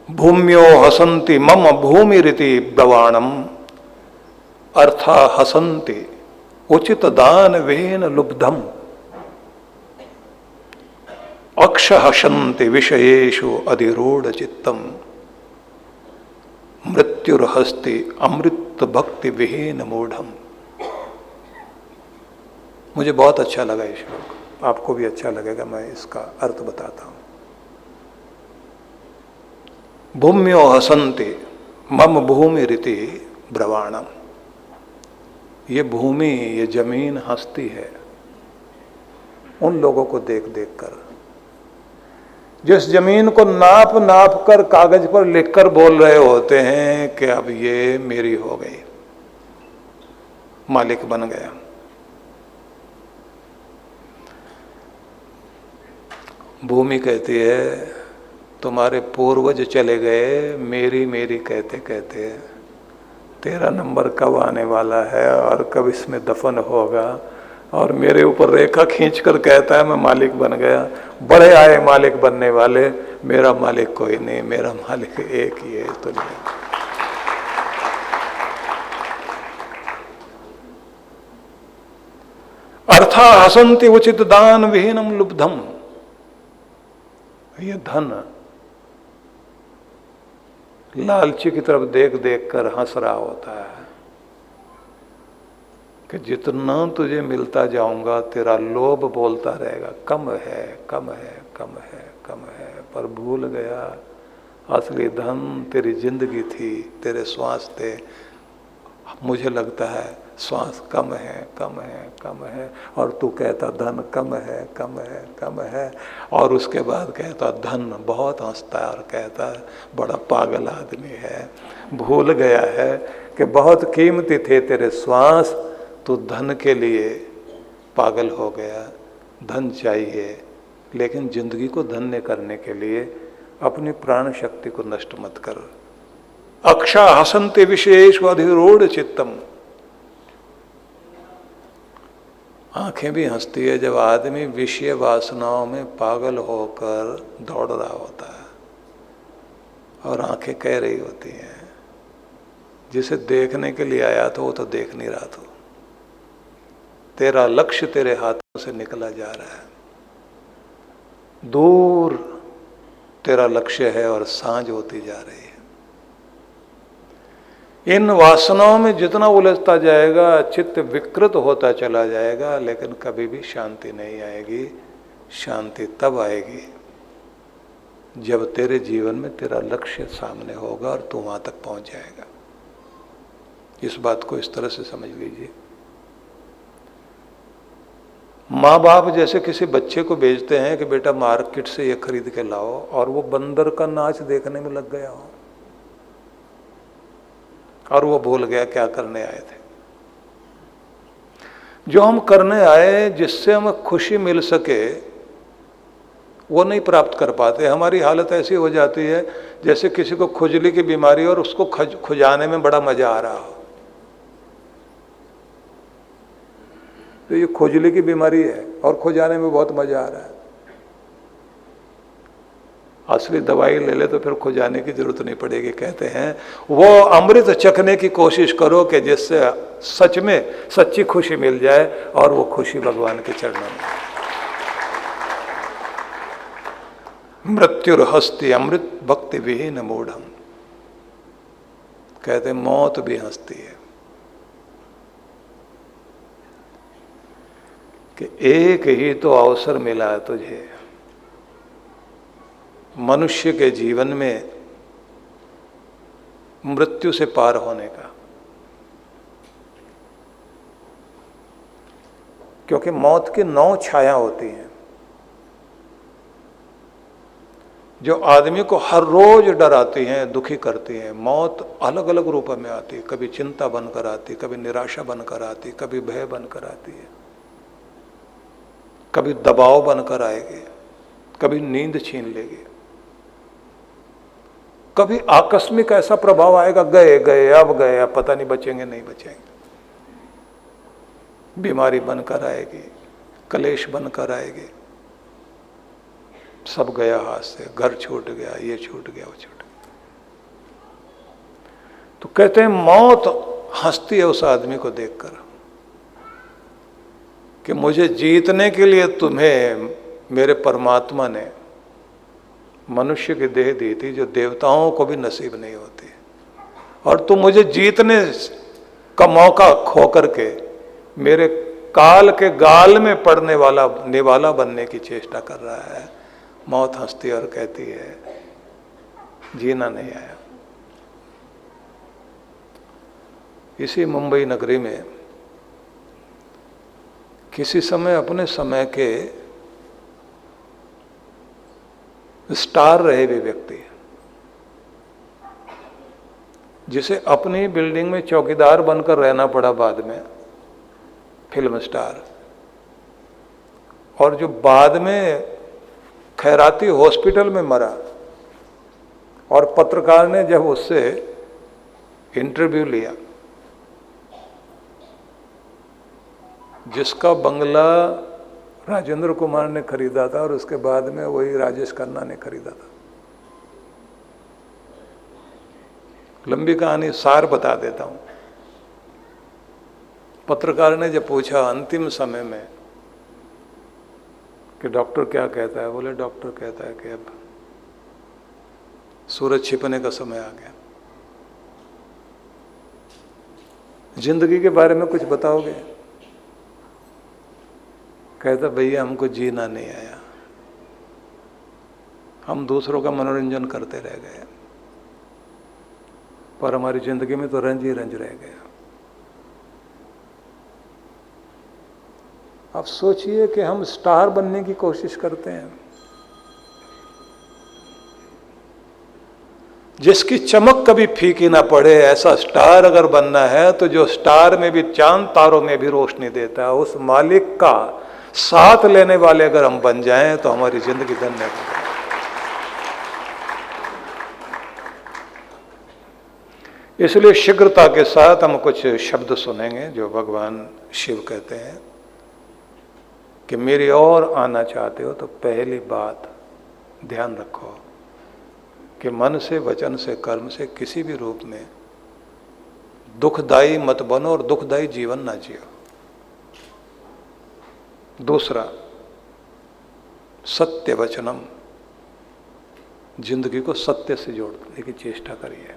भूम्यो हसन्ति मम भूमि रीति ब्रवाणम अर्था हसन्ति उचित दान वेन लुब्धम अक्ष हसन्ति विषयेषु अधिरूढ़ चित्तम मृत्युर्हस्ति अमृत भक्ति विहीन मूढ़म। मुझे बहुत अच्छा लगा ये श्लोक, आपको भी अच्छा लगेगा। मैं इसका अर्थ बताता हूं। भूम्यो हसन्ति मम भूमि रीति ब्रवाणम। ये भूमि, ये जमीन हंसती है उन लोगों को देख देख कर जिस जमीन को नाप नाप कर कागज पर लिखकर बोल रहे होते हैं कि अब ये मेरी हो गई, मालिक बन गया। भूमि कहती है तुम्हारे पूर्वज चले गए, मेरी मेरी कहते कहते तेरा नंबर कब आने वाला है और कब इसमें दफन होगा। और मेरे ऊपर रेखा खींचकर कहता है मैं मालिक बन गया। बड़े आए मालिक बनने वाले, मेरा मालिक कोई नहीं, मेरा मालिक एक ही है। तो नहीं, अर्था हसन्ति उचित दान विहीनम लुब्धम। ये धन लालची की तरफ देख देख कर हंस रहा होता है कि जितना तुझे मिलता जाऊंगा तेरा लोभ बोलता रहेगा कम है, कम है, कम है, कम है। पर भूल गया असली धन तेरी जिंदगी थी, तेरे श्वास थे। मुझे लगता है श्वास कम है, कम है, कम है, और तू कहता धन कम है, कम है, कम है। और उसके बाद कहता धन बहुत हंसता है और कहता है बड़ा पागल आदमी है। भूल गया है कि बहुत कीमती थे तेरे श्वास, तू धन के लिए पागल हो गया। धन चाहिए, लेकिन जिंदगी को धन्य करने के लिए अपनी प्राण शक्ति को नष्ट मत कर। अक्षा हसन्ति विशेष अधिरूढ़ चित्तम। आंखें भी हंसती है जब आदमी विषय वासनाओं में पागल होकर दौड़ रहा होता है, और आंखें कह रही होती हैं जिसे देखने के लिए आया था वो तो देख नहीं रहा था। तेरा लक्ष्य तेरे हाथों से निकला जा रहा है, दूर तेरा लक्ष्य है और सांझ होती जा रही है। इन वासनाओं में जितना उलझता जाएगा चित्त विकृत होता चला जाएगा, लेकिन कभी भी शांति नहीं आएगी। शांति तब आएगी जब तेरे जीवन में तेरा लक्ष्य सामने होगा और तू वहां तक पहुंच जाएगा। इस बात को इस तरह से समझ लीजिए। माँ बाप जैसे किसी बच्चे को भेजते हैं कि बेटा मार्केट से ये खरीद के लाओ, और वो बंदर का नाच देखने में लग गया हो और वो भूल गया क्या करने आए थे। जो हम करने आए, जिससे हमें खुशी मिल सके, वो नहीं प्राप्त कर पाते। हमारी हालत ऐसी हो जाती है जैसे किसी को खुजली की बीमारी और उसको खुजाने में बड़ा मजा आ रहा हो। तो ये खुजली की बीमारी है और खुजाने में बहुत मजा आ रहा है। असली दवाई ले ले तो फिर खुजाने की जरूरत नहीं पड़ेगी। कहते हैं वो अमृत चखने की कोशिश करो कि जिससे सच में सच्ची खुशी मिल जाए, और वो खुशी भगवान के चरणों में। मृत्युर्हस्ति अमृत भक्ति विहीन मूढ़म। कहते मौत भी हंसती है कि एक ही तो अवसर मिला है तुझे मनुष्य के जीवन में मृत्यु से पार होने का। क्योंकि मौत की 9 छाया होती हैं जो आदमी को हर रोज डराती हैं, दुखी करती हैं। मौत अलग अलग रूप में आती है। कभी चिंता बनकर आती, कभी निराशा बनकर आती, कभी भय बनकर आती है, कभी दबाव बनकर आएगी, कभी नींद छीन लेगी, कभी आकस्मिक ऐसा प्रभाव आएगा, गए गए अब गए, अब पता नहीं बचेंगे नहीं बचेंगे। बीमारी बनकर आएगी, कलेश बनकर आएगी, सब गया हाथ से, घर छूट गया, ये छूट गया, वो छूट गया। तो कहते हैं मौत हंसती है उस आदमी को देखकर कि मुझे जीतने के लिए तुम्हें मेरे परमात्मा ने मनुष्य की देह दी थी जो देवताओं को भी नसीब नहीं होती, और तुम मुझे जीतने का मौका खो करके मेरे काल के गाल में पड़ने वाला निवाला बनने की चेष्टा कर रहा है। मौत हंसती और कहती है जीना नहीं आया। इसी मुंबई नगरी में किसी समय अपने समय के स्टार रहे हुए व्यक्ति, जिसे अपनी बिल्डिंग में चौकीदार बनकर रहना पड़ा बाद में, फिल्म स्टार, और जो बाद में खैराती हॉस्पिटल में मरा, और पत्रकार ने जब उससे इंटरव्यू लिया, जिसका बंगला राजेंद्र कुमार ने खरीदा था और उसके बाद में वही राजेश खन्ना ने खरीदा था। लंबी कहानी सार बता देता हूं। पत्रकार ने जब पूछा अंतिम समय में कि डॉक्टर क्या कहता है, बोले डॉक्टर कहता है कि अब सूरज छिपने का समय आ गया, जिंदगी के बारे में कुछ बताओगे? कहता भैया हमको जीना नहीं आया, हम दूसरों का मनोरंजन करते रह गए, पर हमारी जिंदगी में तो रंज ही रंज रह गया। अब सोचिए कि हम स्टार बनने की कोशिश करते हैं, जिसकी चमक कभी फीकी ना पड़े, ऐसा स्टार अगर बनना है तो जो स्टार में भी चांद तारों में भी रोशनी देता है, उस मालिक का साथ लेने वाले अगर हम बन जाएं तो हमारी जिंदगी धन्य हो। इसलिए शीघ्रता के साथ हम कुछ शब्द सुनेंगे जो भगवान शिव कहते हैं कि मेरी ओर आना चाहते हो तो पहली बात ध्यान रखो कि मन से, वचन से, कर्म से किसी भी रूप में दुखदायी मत बनो और दुखदायी जीवन ना जियो। दूसरा, सत्य वचनम, जिंदगी को सत्य से जोड़ने की चेष्टा करिए।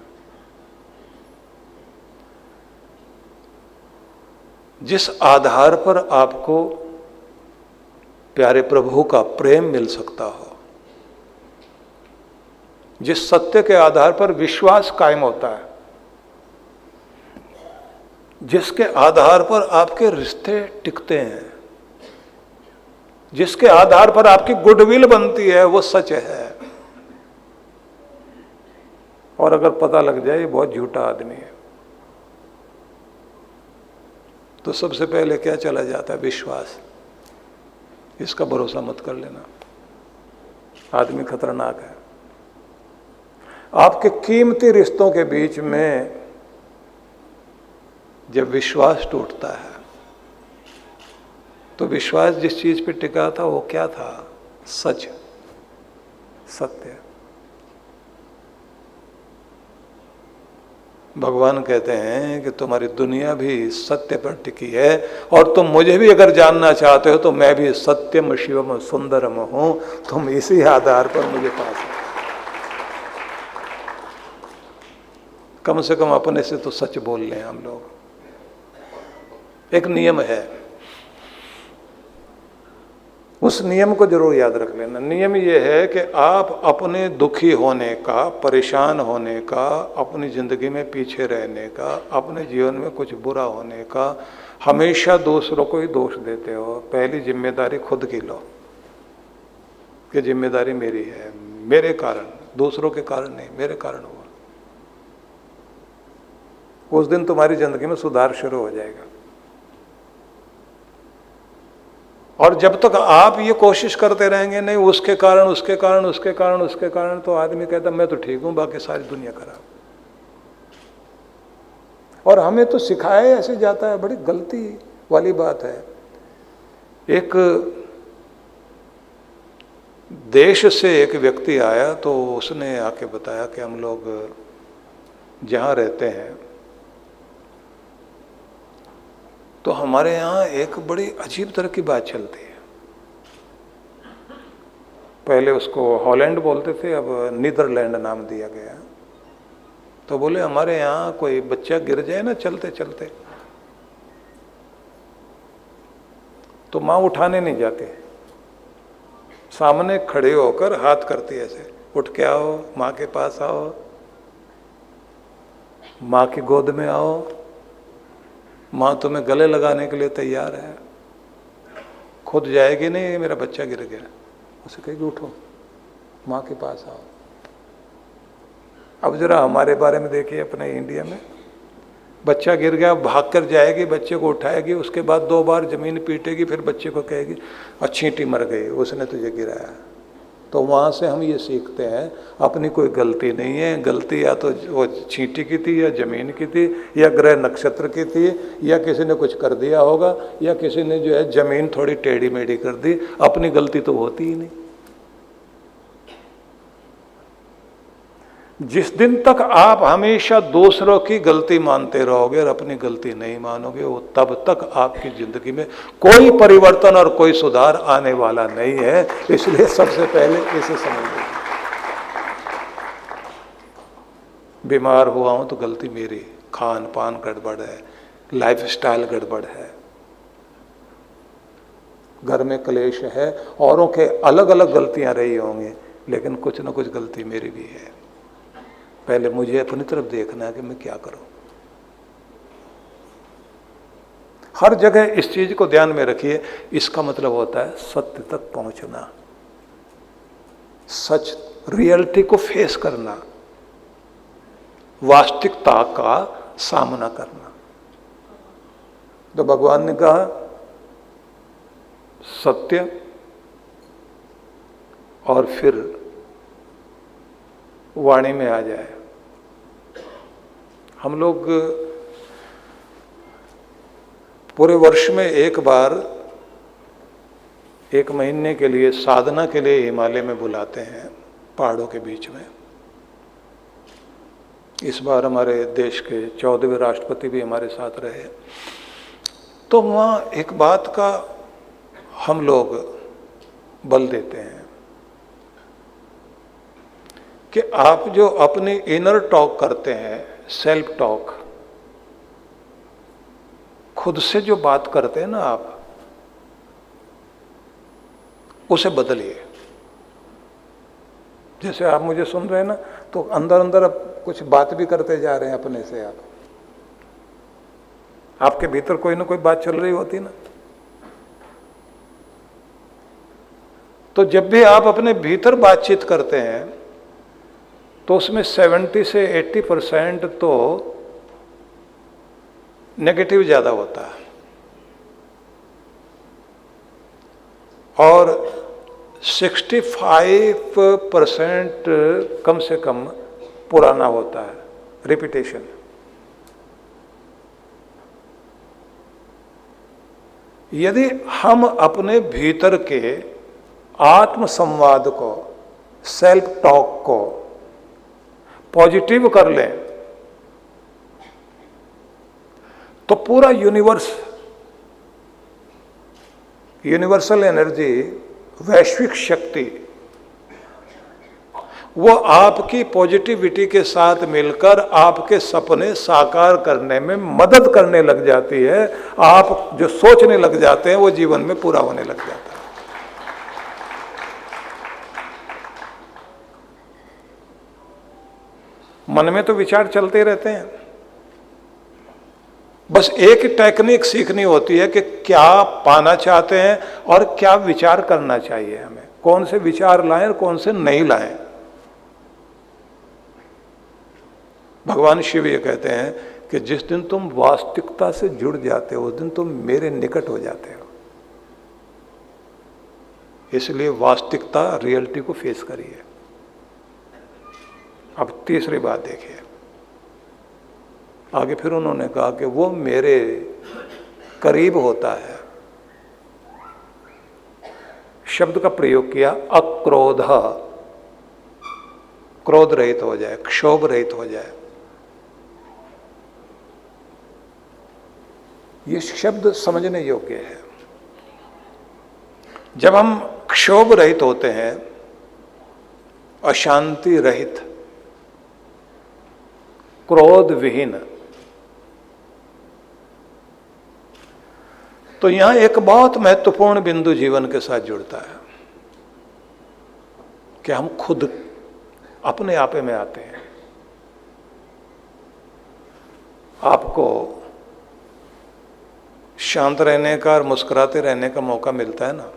जिस आधार पर आपको प्यारे प्रभु का प्रेम मिल सकता हो, जिस सत्य के आधार पर विश्वास कायम होता है, जिसके आधार पर आपके रिश्ते टिकते हैं, जिसके आधार पर आपकी गुडविल बनती है, वो सच है। और अगर पता लग जाए ये बहुत झूठा आदमी है, तो सबसे पहले क्या चला जाता है? विश्वास। इसका भरोसा मत कर लेना, आदमी खतरनाक है। आपके कीमती रिश्तों के बीच में जब विश्वास टूटता है, तो विश्वास जिस चीज पे टिका था वो क्या था? सच, सत्य। भगवान कहते हैं कि तुम्हारी दुनिया भी सत्य पर टिकी है, और तुम मुझे भी अगर जानना चाहते हो तो मैं भी सत्यम शिवम सुंदरम हूं, तुम इसी आधार पर मुझे पा सकते। कम से कम अपने से तो सच बोल लें हम लोग। एक नियम है, उस नियम को जरूर याद रख लेना। नियम ये है कि आप अपने दुखी होने का, परेशान होने का, अपनी जिंदगी में पीछे रहने का, अपने जीवन में कुछ बुरा होने का हमेशा दूसरों को ही दोष देते हो। पहली जिम्मेदारी खुद की लो कि जिम्मेदारी मेरी है, मेरे कारण, दूसरों के कारण नहीं, मेरे कारण हुआ। उस दिन तुम्हारी जिंदगी में सुधार शुरू हो जाएगा। और जब तक आप ये कोशिश करते रहेंगे, नहीं उसके कारण, उसके कारण, उसके कारण, उसके कारण, तो आदमी कहता मैं तो ठीक हूं, बाकी सारी दुनिया खराब। और हमें तो सिखाया ऐसे जाता है, बड़ी गलती वाली बात है। एक देश से एक व्यक्ति आया, तो उसने आके बताया कि हम लोग जहां रहते हैं तो हमारे यहाँ एक बड़ी अजीब तरह की बात चलती है। पहले उसको हॉलैंड बोलते थे, अब नीदरलैंड नाम दिया गया। तो बोले हमारे यहाँ कोई बच्चा गिर जाए ना चलते चलते, तो माँ उठाने नहीं जाती, सामने खड़े होकर हाथ करती है ऐसे, उठ के आओ, माँ के पास आओ, माँ की गोद में आओ, माँ तुम्हें गले लगाने के लिए तैयार है। खुद जाएगी नहीं, मेरा बच्चा गिर गया, उसे कहेगी उठो, माँ के पास आओ। अब जरा हमारे बारे में देखिए, अपने इंडिया में बच्चा गिर गया, भाग कर जाएगी, बच्चे को उठाएगी, उसके बाद 2 बार जमीन पीटेगी, फिर बच्चे को कहेगी चींटी मर गई, उसने तुझे गिराया। तो वहाँ से हम ये सीखते हैं अपनी कोई गलती नहीं है, गलती या तो वो चींटी की थी, या जमीन की थी, या ग्रह नक्षत्र की थी, या किसी ने कुछ कर दिया होगा, या किसी ने जो है जमीन थोड़ी टेढ़ी मेढ़ी कर दी। अपनी गलती तो होती ही नहीं। जिस दिन तक आप हमेशा दूसरों की गलती मानते रहोगे और अपनी गलती नहीं मानोगे, वो तब तक आपकी जिंदगी में कोई परिवर्तन और कोई सुधार आने वाला नहीं है। इसलिए सबसे पहले इसे समझ लो। बीमार हुआ हूं तो गलती मेरी, खान पान गड़बड़ है, लाइफस्टाइल गड़बड़ है, घर में क्लेश है, औरों के अलग अलग गलतियां रही होंगी, लेकिन कुछ ना कुछ गलती मेरी भी है। पहले मुझे अपनी तरफ देखना है कि मैं क्या करूं। हर जगह इस चीज को ध्यान में रखिए। इसका मतलब होता है सत्य तक पहुंचना, सच, रियलिटी को फेस करना, वास्तविकता का सामना करना। तो भगवान ने कहा सत्य, और फिर वाणी में आ जाए। हम लोग पूरे वर्ष में एक बार 1 महीने के लिए साधना के लिए हिमालय में बुलाते हैं, पहाड़ों के बीच में। इस बार हमारे देश के 14वें राष्ट्रपति भी हमारे साथ रहे। तो वहाँ एक बात का हम लोग बल देते हैं कि आप जो अपनी इनर टॉक करते हैं, सेल्फ टॉक, खुद से जो बात करते हैं ना आप, उसे बदलिए। जैसे आप मुझे सुन रहे हैं ना, तो अंदर अंदर अब कुछ बात भी करते जा रहे हैं अपने से। आप आपके भीतर कोई ना कोई बात चल रही होती ना। तो जब भी आप अपने भीतर बातचीत करते हैं तो उसमें 70 से 80% तो नेगेटिव ज़्यादा होता है और 65% कम से कम पुराना होता है, रिपीटेशन। यदि हम अपने भीतर के आत्म संवाद को, सेल्फ टॉक को पॉजिटिव कर लें तो पूरा यूनिवर्सल एनर्जी, वैश्विक शक्ति, वो आपकी पॉजिटिविटी के साथ मिलकर आपके सपने साकार करने में मदद करने लग जाती है। आप जो सोचने लग जाते हैं वो जीवन में पूरा होने लग जाता है। मन में तो विचार चलते रहते हैं, बस एक टेक्निक सीखनी होती है कि क्या पाना चाहते हैं और क्या विचार करना चाहिए हमें, कौन से विचार लाएं और कौन से नहीं लाएं। भगवान शिव ये कहते हैं कि जिस दिन तुम वास्तविकता से जुड़ जाते हो उस दिन तुम मेरे निकट हो जाते हो। इसलिए वास्तविकता, रियलिटी को फेस करिए। अब तीसरी बात देखिए, आगे फिर उन्होंने कहा कि वो मेरे करीब होता है। शब्द का प्रयोग किया अक्रोध, क्रोध रहित हो जाए, क्षोभ रहित हो जाए। ये शब्द समझने योग्य है। जब हम क्षोभ रहित होते हैं, अशांति रहित, क्रोध विहीन, तो यहां एक बहुत महत्वपूर्ण बिंदु जीवन के साथ जुड़ता है कि हम खुद अपने आपे में आते हैं। आपको शांत रहने का और मुस्कुराते रहने का मौका मिलता है ना,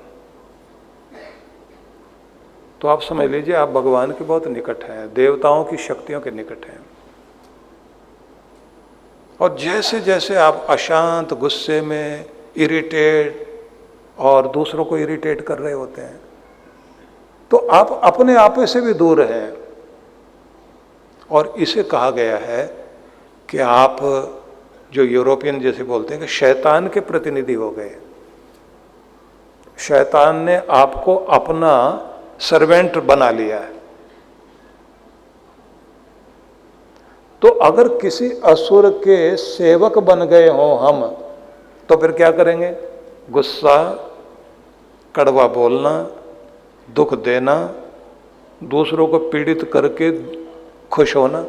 तो आप समझ लीजिए आप भगवान के बहुत निकट हैं, देवताओं की शक्तियों के निकट हैं। और जैसे जैसे आप अशांत, गुस्से में, इरिटेट और दूसरों को इरिटेट कर रहे होते हैं तो आप अपने आपे से भी दूर हैं। और इसे कहा गया है कि आप, जो यूरोपियन जैसे बोलते हैं, कि शैतान के प्रतिनिधि हो गए। शैतान ने आपको अपना सर्वेंट बना लिया है। तो अगर किसी असुर के सेवक बन गए हों हम, तो फिर क्या करेंगे? गुस्सा, कड़वा बोलना, दुख देना, दूसरों को पीड़ित करके खुश होना।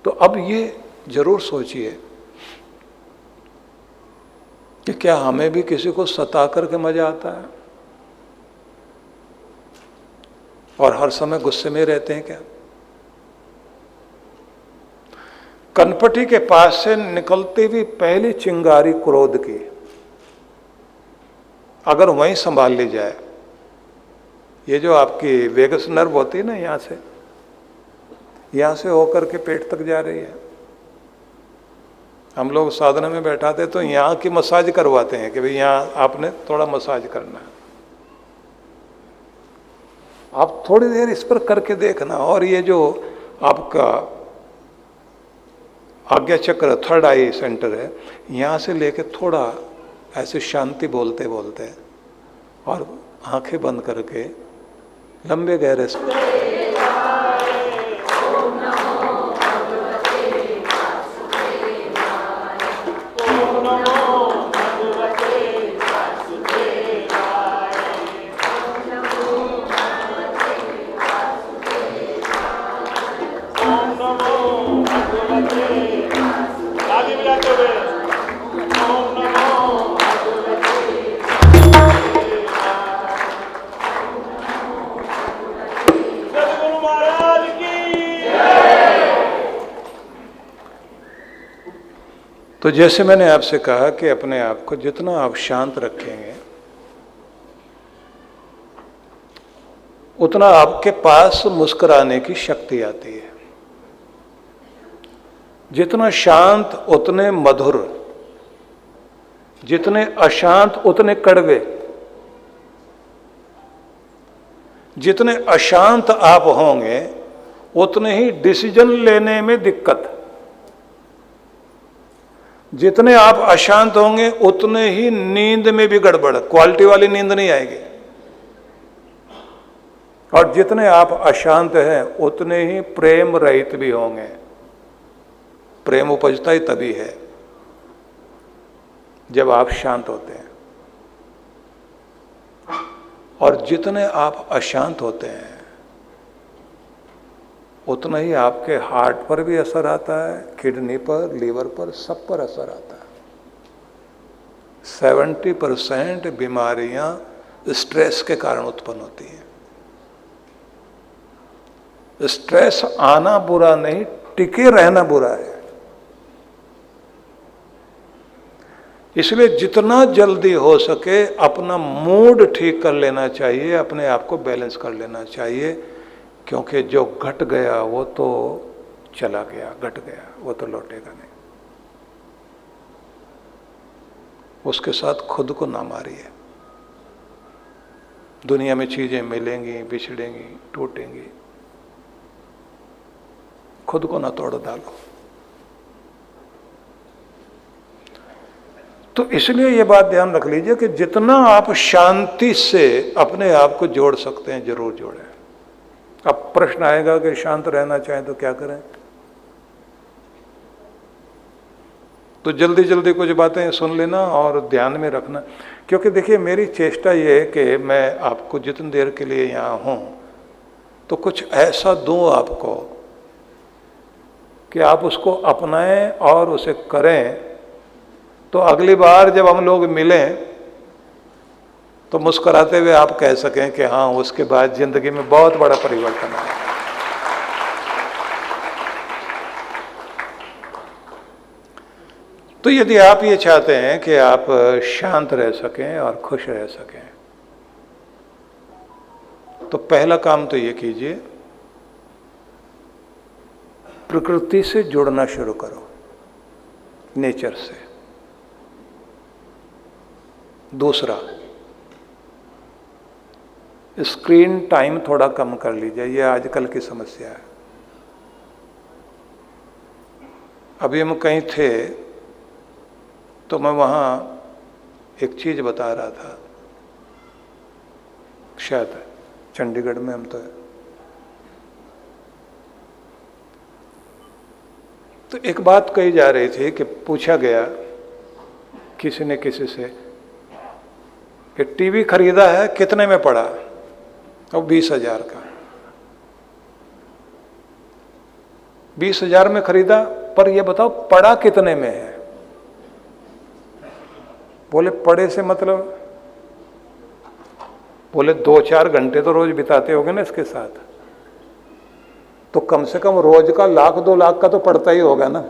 तो अब ये जरूर सोचिए कि क्या हमें भी किसी को सता करके मजा आता है और हर समय गुस्से में रहते हैं क्या? कनपटी के पास से निकलती हुई पहली चिंगारी क्रोध की अगर वहीं संभाल ली जाए, ये जो आपकी वेगस नर्व होती है ना, यहाँ से होकर के पेट तक जा रही है। हम लोग साधना में बैठाते तो यहाँ की मसाज करवाते हैं कि भाई यहाँ आपने थोड़ा मसाज करना है। आप थोड़ी देर इस पर करके देखना। और ये जो आपका आज्ञा चक्र, थर्ड आई सेंटर है, यहाँ से लेके थोड़ा ऐसे शांति बोलते बोलते और आंखें बंद करके लंबे गहरे तो जैसे मैंने आपसे कहा कि अपने आप को जितना आप शांत रखेंगे उतना आपके पास मुस्कुराने की शक्ति आती है। जितना शांत उतने मधुर, जितने अशांत उतने कड़वे। जितने अशांत आप होंगे उतने ही डिसीजन लेने में दिक्कत। जितने आप अशांत होंगे उतने ही नींद में भी गड़बड़, क्वालिटी वाली नींद नहीं आएगी। और जितने आप अशांत हैं उतने ही प्रेम रहित भी होंगे। प्रेम उपजता ही तभी है जब आप शांत होते हैं। और जितने आप अशांत होते हैं उतना ही आपके हार्ट पर भी असर आता है, किडनी पर, लीवर पर, सब पर असर आता है। 70% बीमारियां स्ट्रेस के कारण उत्पन्न होती हैं। स्ट्रेस आना बुरा नहीं, टिके रहना बुरा है। इसलिए जितना जल्दी हो सके अपना मूड ठीक कर लेना चाहिए, अपने आप को बैलेंस कर लेना चाहिए, क्योंकि जो घट गया वो तो चला गया, घट गया वो तो लौटेगा नहीं। उसके साथ खुद को ना मारिए। दुनिया में चीजें मिलेंगी, बिछड़ेंगी, टूटेंगी, खुद को ना तोड़ डालो। तो इसलिए ये बात ध्यान रख लीजिए कि जितना आप शांति से अपने आप को जोड़ सकते हैं जरूर जोड़ें। अब प्रश्न आएगा कि शांत रहना चाहें तो क्या करें? तो जल्दी जल्दी कुछ बातें सुन लेना और ध्यान में रखना। क्योंकि देखिए मेरी चेष्टा ये है कि मैं आपको जितनी देर के लिए यहाँ हूँ तो कुछ ऐसा दूँ आपको कि आप उसको अपनाएं और उसे करें, तो अगली बार जब हम लोग मिलें तो मुस्कुराते हुए आप कह सकें कि हाँ, उसके बाद जिंदगी में बहुत बड़ा परिवर्तन आया। तो यदि आप ये चाहते हैं कि आप शांत रह सकें और खुश रह सकें तो पहला काम तो ये कीजिए, प्रकृति से जुड़ना शुरू करो, नेचर से। दूसरा, स्क्रीन टाइम थोड़ा कम कर लीजिए, ये आजकल की समस्या है। अभी हम कहीं थे तो मैं वहाँ एक चीज बता रहा था, शायद चंडीगढ़ में हम तो एक बात कही जा रही थी कि पूछा गया किसी ने किसी से कि टीवी खरीदा है कितने में पड़ा? और 20,000 का। 20,000 में खरीदा, पर ये बताओ पड़ा कितने में है? बोले पड़े से मतलब? बोले 2-4 घंटे तो रोज बिताते होगे ना इसके साथ, तो कम से कम रोज का 1,00,000-2 लाख का तो पड़ता ही होगा ना।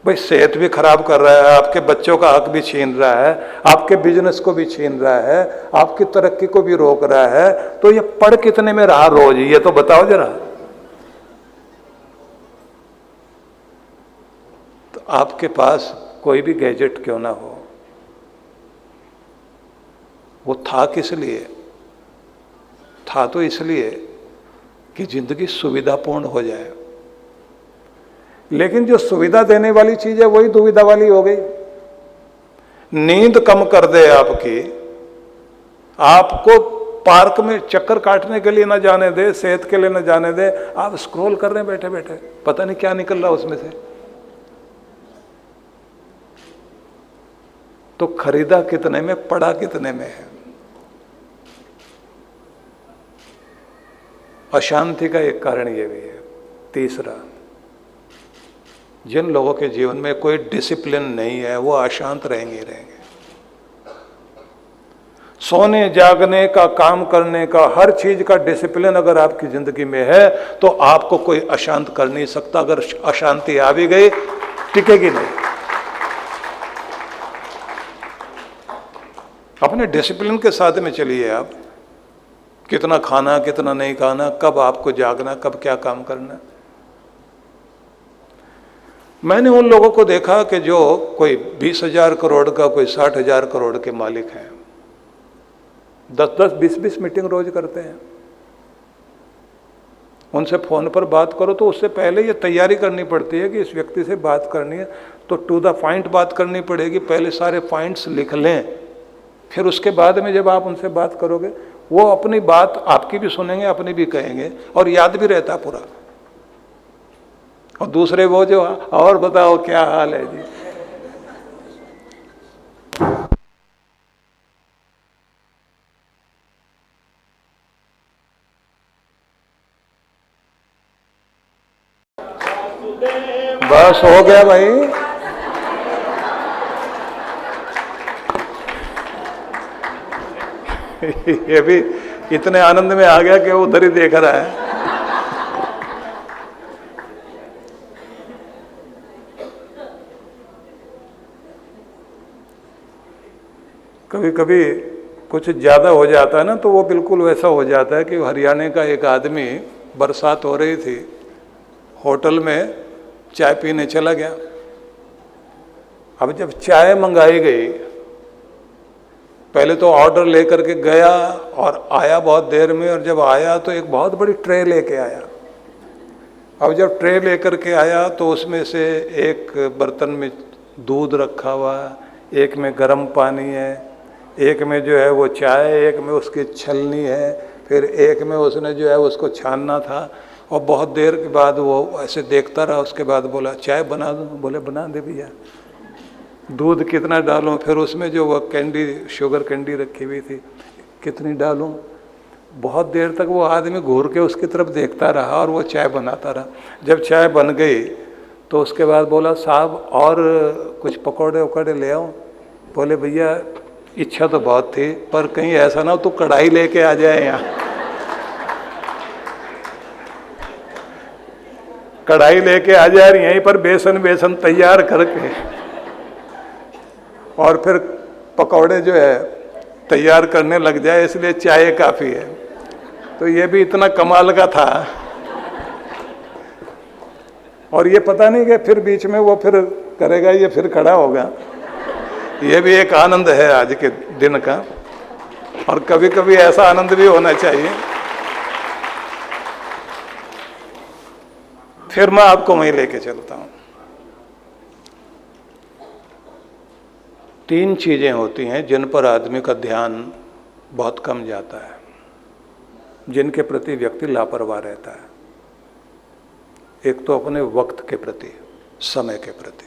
भाई सेहत भी खराब कर रहा है, आपके बच्चों का हक भी छीन रहा है, आपके बिजनेस को भी छीन रहा है, आपकी तरक्की को भी रोक रहा है, तो ये पड़ कितने में रहा रोज, ये तो बताओ जरा। तो आपके पास कोई भी गैजेट क्यों ना हो, वो था किस लिए? था तो इसलिए कि जिंदगी सुविधापूर्ण हो जाए। लेकिन जो सुविधा देने वाली चीज है वही दुविधा वाली हो गई। नींद कम कर दे आपकी, आपको पार्क में चक्कर काटने के लिए ना जाने दे, सेहत के लिए ना जाने दे, आप स्क्रॉल कर रहे हैं बैठे बैठे, पता नहीं क्या निकल रहा उसमें से। तो खरीदा कितने में, पड़ा कितने में है? अशांति का एक कारण यह भी है। तीसरा, जिन लोगों के जीवन में कोई डिसिप्लिन नहीं है वो अशांत रहेंगे ही रहेंगे। सोने जागने का, काम करने का, हर चीज का डिसिप्लिन अगर आपकी जिंदगी में है तो आपको कोई अशांत कर नहीं सकता। अगर अशांति आ भी गई टिकेगी नहीं। अपने डिसिप्लिन के साथ में चलिए आप। कितना खाना, कितना नहीं खाना, कब आपको जागना, कब क्या काम करना। मैंने उन लोगों को देखा कि जो कोई 20,000 करोड़ का, कोई 60,000 करोड़ के मालिक हैं, 10-10, 20-20 मीटिंग रोज करते हैं। उनसे फोन पर बात करो तो उससे पहले ये तैयारी करनी पड़ती है कि इस व्यक्ति से बात करनी है तो टू द पॉइंट बात करनी पड़ेगी। पहले सारे पॉइंट्स लिख लें, फिर उसके बाद में जब आप उनसे बात करोगे वो अपनी बात आपकी भी सुनेंगे, अपनी भी कहेंगे और याद भी रहता पूरा। और दूसरे वो जो और बताओ क्या हाल है जी। बस हो गया भाई। ये भी इतने आनंद में आ गया कि वो उधर ही देख रहा है। कभी कभी कुछ ज़्यादा हो जाता है ना तो वो बिल्कुल वैसा हो जाता है कि हरियाणा का एक आदमी, बरसात हो रही थी, होटल में चाय पीने चला गया। अब जब चाय मंगाई गई, पहले तो ऑर्डर लेकर के गया और आया बहुत देर में, और जब आया तो एक बहुत बड़ी ट्रे लेके आया। अब जब ट्रे लेकर के आया तो उसमें से एक बर्तन में दूध रखा हुआ, एक में गर्म पानी है, एक में जो है वो चाय, एक में उसकी छलनी है, फिर एक में उसने जो है उसको छानना था। और बहुत देर के बाद वो ऐसे देखता रहा, उसके बाद बोला चाय बना दूँ? बोले बना दे भैया। दूध कितना डालूं? फिर उसमें जो वो कैंडी, शुगर कैंडी रखी हुई थी, कितनी डालूं? बहुत देर तक वो आदमी घूर के उसकी तरफ देखता रहा और वो चाय बनाता रहा। जब चाय बन गई तो उसके बाद बोला साहब और कुछ पकौड़े वकौड़े ले आऊं? बोले भैया इच्छा तो बहुत थी, पर कहीं ऐसा ना हो तू कढ़ाई लेके आ जाए यहाँ। कढ़ाई लेके आ जाए, यहीं पर बेसन तैयार करके और फिर पकौड़े जो है तैयार करने लग जाए, इसलिए चाय काफ़ी है। तो ये भी इतना कमाल का था। और ये पता नहीं कि फिर बीच में वो फिर करेगा, ये फिर खड़ा होगा। ये भी एक आनंद है आज के दिन का, और कभी कभी ऐसा आनंद भी होना चाहिए। फिर मैं आपको वहीं लेके चलता हूं। 3 चीजें होती हैं जिन पर आदमी का ध्यान बहुत कम जाता है, जिनके प्रति व्यक्ति लापरवाह रहता है। एक तो अपने वक्त के प्रति, समय के प्रति,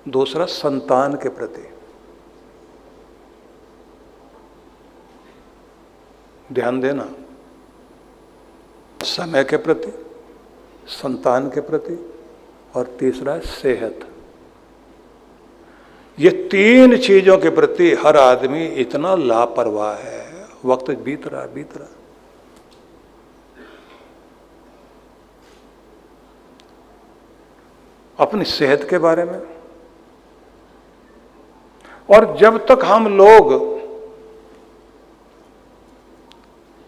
दूसरा संतान के प्रति। ध्यान देना, समय के प्रति, संतान के प्रति, और तीसरा सेहत। ये 3 चीजों के प्रति हर आदमी इतना लापरवाह है। वक्त बीत रहा। अपनी सेहत के बारे में। और जब तक हम लोग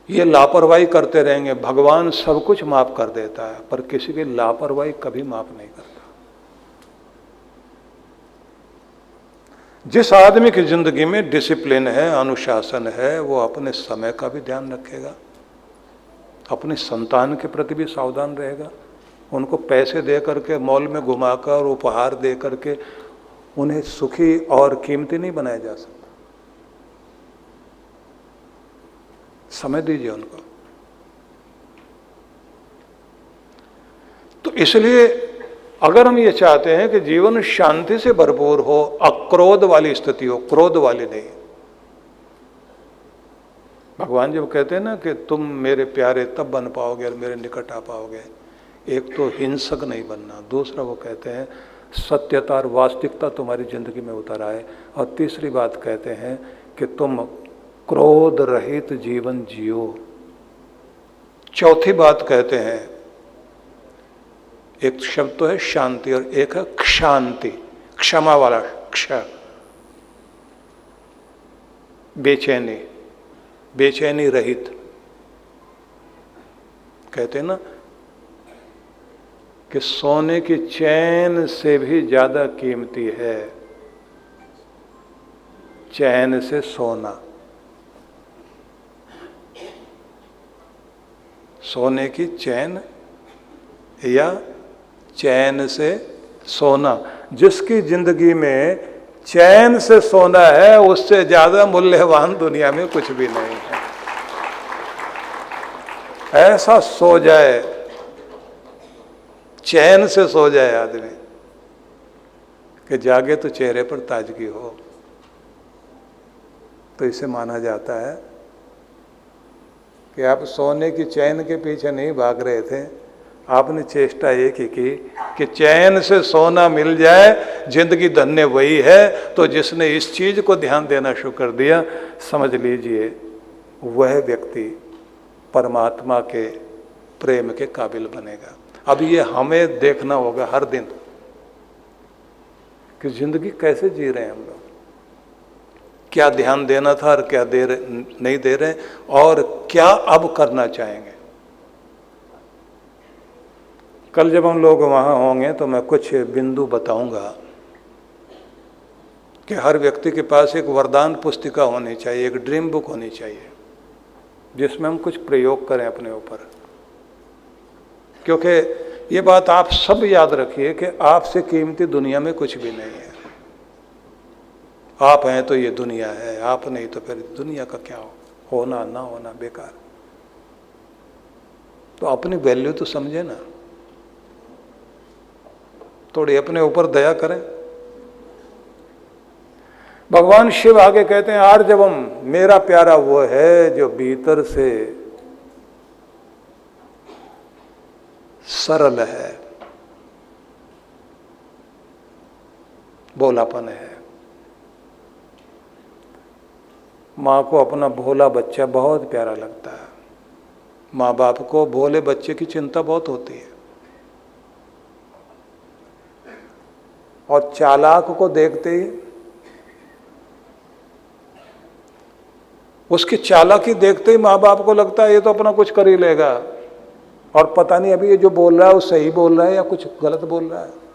ये लापरवाही करते रहेंगे, भगवान सब कुछ माफ कर देता है, पर किसी की लापरवाही कभी माफ नहीं करता। जिस आदमी की जिंदगी में डिसिप्लिन है, अनुशासन है, वो अपने समय का भी ध्यान रखेगा, अपने संतान के प्रति भी सावधान रहेगा। उनको पैसे दे करके, मॉल में घुमाकर, उपहार दे करके उन्हें सुखी और कीमती नहीं बनाया जा सकता। समय दीजिए उनको। तो इसलिए अगर हम ये चाहते हैं कि जीवन शांति से भरपूर हो, अक्रोध वाली स्थिति हो, क्रोध वाली नहीं। भगवान जब कहते हैं ना कि तुम मेरे प्यारे तब बन पाओगे और मेरे निकट आ पाओगे, एक तो हिंसक नहीं बनना, दूसरा वो कहते हैं सत्यता और वास्तविकता तुम्हारी जिंदगी में उतर आए, और तीसरी बात कहते हैं कि तुम क्रोध रहित जीवन जियो। चौथी बात कहते हैं, एक शब्द तो है शांति और एक है क्षांति, क्षमा वाला क्ष। बेचैनी, बेचैनी रहित। कहते हैं ना कि सोने की चैन से भी ज्यादा कीमती है चैन से सोना। सोने की चैन या चैन से सोना, जिसकी जिंदगी में चैन से सोना है उससे ज्यादा मूल्यवान दुनिया में कुछ भी नहीं है। ऐसा सो जाए, चैन से सो जाए आदमी कि जागे तो चेहरे पर ताजगी हो, तो इसे माना जाता है कि आप सोने की चैन के पीछे नहीं भाग रहे थे, आपने चेष्टा एक ही की कि चैन से सोना मिल जाए, जिंदगी धन्य वही है। तो जिसने इस चीज को ध्यान देना शुरू कर दिया, समझ लीजिए वह व्यक्ति परमात्मा के प्रेम के काबिल बनेगा। अब ये हमें देखना होगा हर दिन कि जिंदगी कैसे जी रहे हैं हम लोग, क्या ध्यान देना था और क्या नहीं दे रहे, और क्या अब करना चाहेंगे। कल जब हम लोग वहाँ होंगे तो मैं कुछ बिंदु बताऊंगा कि हर व्यक्ति के पास एक वरदान पुस्तिका होनी चाहिए, एक ड्रीम बुक होनी चाहिए, जिसमें हम कुछ प्रयोग करें अपने ऊपर। क्योंकि ये बात आप सब याद रखिए कि आपसे कीमती दुनिया में कुछ भी नहीं है। आप हैं तो ये दुनिया है, आप नहीं तो फिर दुनिया का क्या होना ना होना बेकार। तो अपनी वैल्यू तो समझे ना, थोड़ी अपने ऊपर दया करें। भगवान शिव आगे कहते हैं, आर्जवम मेरा प्यारा वो है जो भीतर से सरल है, भोलापन है। माँ को अपना भोला बच्चा बहुत प्यारा लगता है। माँ बाप को भोले बच्चे की चिंता बहुत होती है, और चालाक को देखते ही, उसकी चालाकी देखते ही माँ बाप को लगता है ये तो अपना कुछ कर ही लेगा, और पता नहीं अभी ये जो बोल रहा है वो सही बोल रहा है या कुछ गलत बोल रहा है।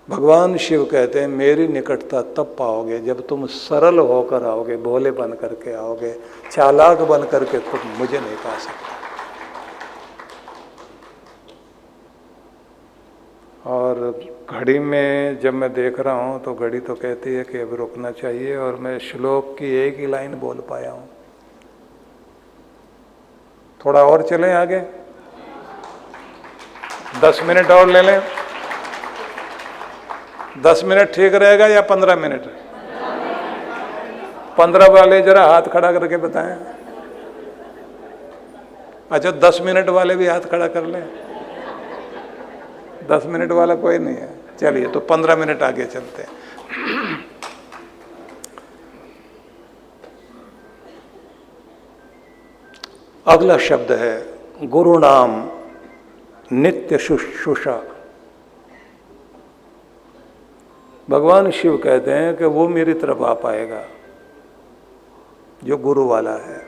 भगवान शिव कहते हैं मेरी निकटता तब पाओगे जब तुम सरल होकर आओगे, भोले बन करके आओगे। चालाक बन करके तुम मुझे नहीं पा सकते। और घड़ी में जब मैं देख रहा हूँ तो घड़ी तो कहती है कि अब रुकना चाहिए, और मैं श्लोक की एक ही लाइन बोल पाया हूँ। थोड़ा और चलें आगे, 10 मिनट और ले लें। 10 मिनट ठीक रहेगा या 15 मिनट? 15 वाले जरा हाथ खड़ा करके बताएं। अच्छा 10 मिनट वाले भी हाथ खड़ा कर लें। 10 मिनट वाला कोई नहीं है, चलिए तो 15 मिनट आगे चलते हैं। अगला शब्द है गुरु नाम नित्य शुश्रूषा। भगवान शिव कहते हैं कि वो मेरी तरफ आ पाएगा जो गुरु वाला है,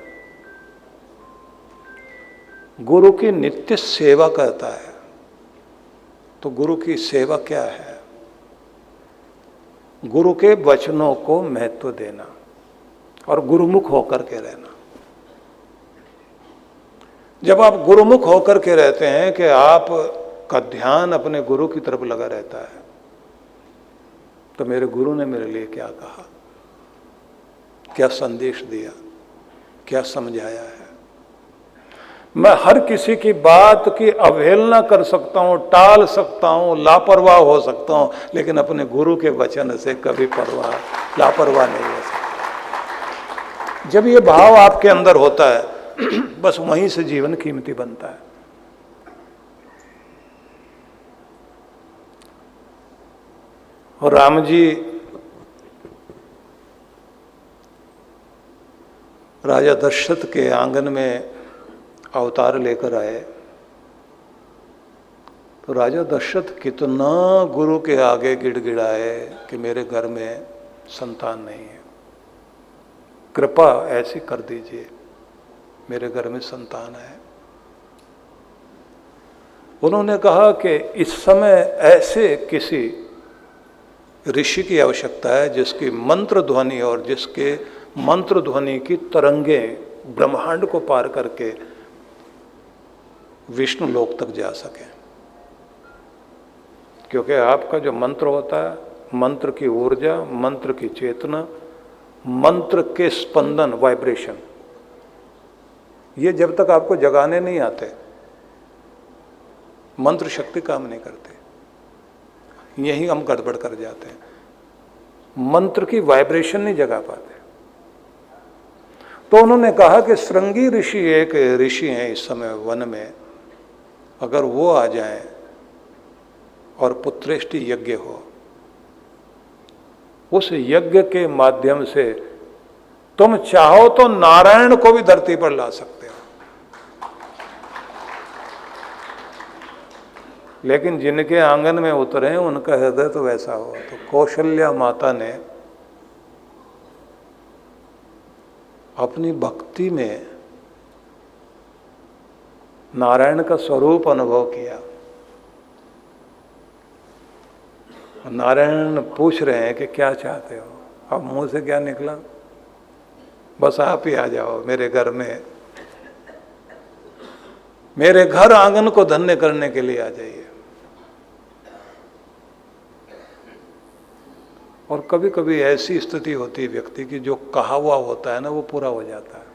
गुरु की नित्य सेवा करता है। तो गुरु की सेवा क्या है? गुरु के वचनों को महत्व देना और गुरुमुख होकर के रहना। जब आप गुरुमुख होकर के रहते हैं कि आपका ध्यान अपने गुरु की तरफ लगा रहता है, तो मेरे गुरु ने मेरे लिए क्या कहा, क्या संदेश दिया, क्या समझाया है। मैं हर किसी की बात की अवहेलना कर सकता हूं, टाल सकता हूं, लापरवाह हो सकता हूं, लेकिन अपने गुरु के वचन से कभी लापरवाह नहीं हो सकता। जब ये भाव आपके अंदर होता है, बस वहीं से जीवन कीमती बनता है। और राम जी राजा दशरथ के आंगन में अवतार लेकर आए, तो राजा दशरथ कितना गुरु के आगे गिड़गिड़ाए कि मेरे घर में संतान नहीं है। कृपा ऐसी कर दीजिए, मेरे घर में संतान है। उन्होंने कहा कि इस समय ऐसे किसी ऋषि की आवश्यकता है जिसकी मंत्र ध्वनि और जिसके मंत्र ध्वनि की तरंगें ब्रह्मांड को पार करके विष्णु लोक तक जा सके। क्योंकि आपका जो मंत्र होता है, मंत्र की ऊर्जा, मंत्र की चेतना, मंत्र के स्पंदन, वाइब्रेशन, ये जब तक आपको जगाने नहीं आते मंत्र शक्ति काम नहीं करते। यही हम गड़बड़ कर जाते हैं, मंत्र की वाइब्रेशन नहीं जगा पाते। तो उन्होंने कहा कि श्रृंगी ऋषि एक ऋषि हैं इस समय वन में, अगर वो आ जाएं और पुत्रेष्टि यज्ञ हो, उस यज्ञ के माध्यम से तुम चाहो तो नारायण को भी धरती पर ला सकते हो। लेकिन जिनके आंगन में उतरे उनका हृदय तो वैसा हो। तो कौशल्या माता ने अपनी भक्ति में नारायण का स्वरूप अनुभव किया। नारायण पूछ रहे हैं कि क्या चाहते हो। अब मुंह से क्या निकला, बस आप ही आ जाओ मेरे घर में, मेरे घर आंगन को धन्य करने के लिए आ जाइए। और कभी कभी ऐसी स्थिति होती है व्यक्ति की, जो कहा हुआ होता है ना वो पूरा हो जाता है।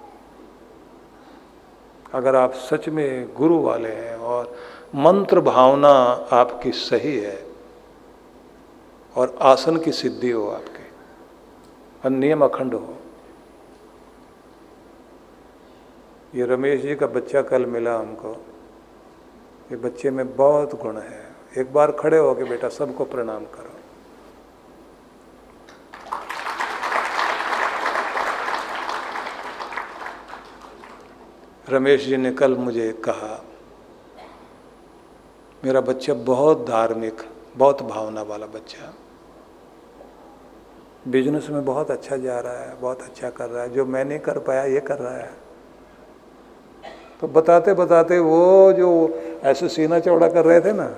अगर आप सच में गुरु वाले हैं और मंत्र भावना आपकी सही है और आसन की सिद्धि हो आपके और नियम अखंड हो। ये रमेश जी का बच्चा कल मिला हमको, ये बच्चे में बहुत गुण है। एक बार खड़े हो के बेटा सबको प्रणाम करो। रमेश जी ने कल मुझे कहा, मेरा बच्चा बहुत धार्मिक, बहुत भावना वाला बच्चा, बिजनेस में बहुत अच्छा जा रहा है, बहुत अच्छा कर रहा है, जो मैं नहीं कर पाया ये कर रहा है। तो बताते बताते वो जो ऐसे सीना चौड़ा कर रहे थे ना,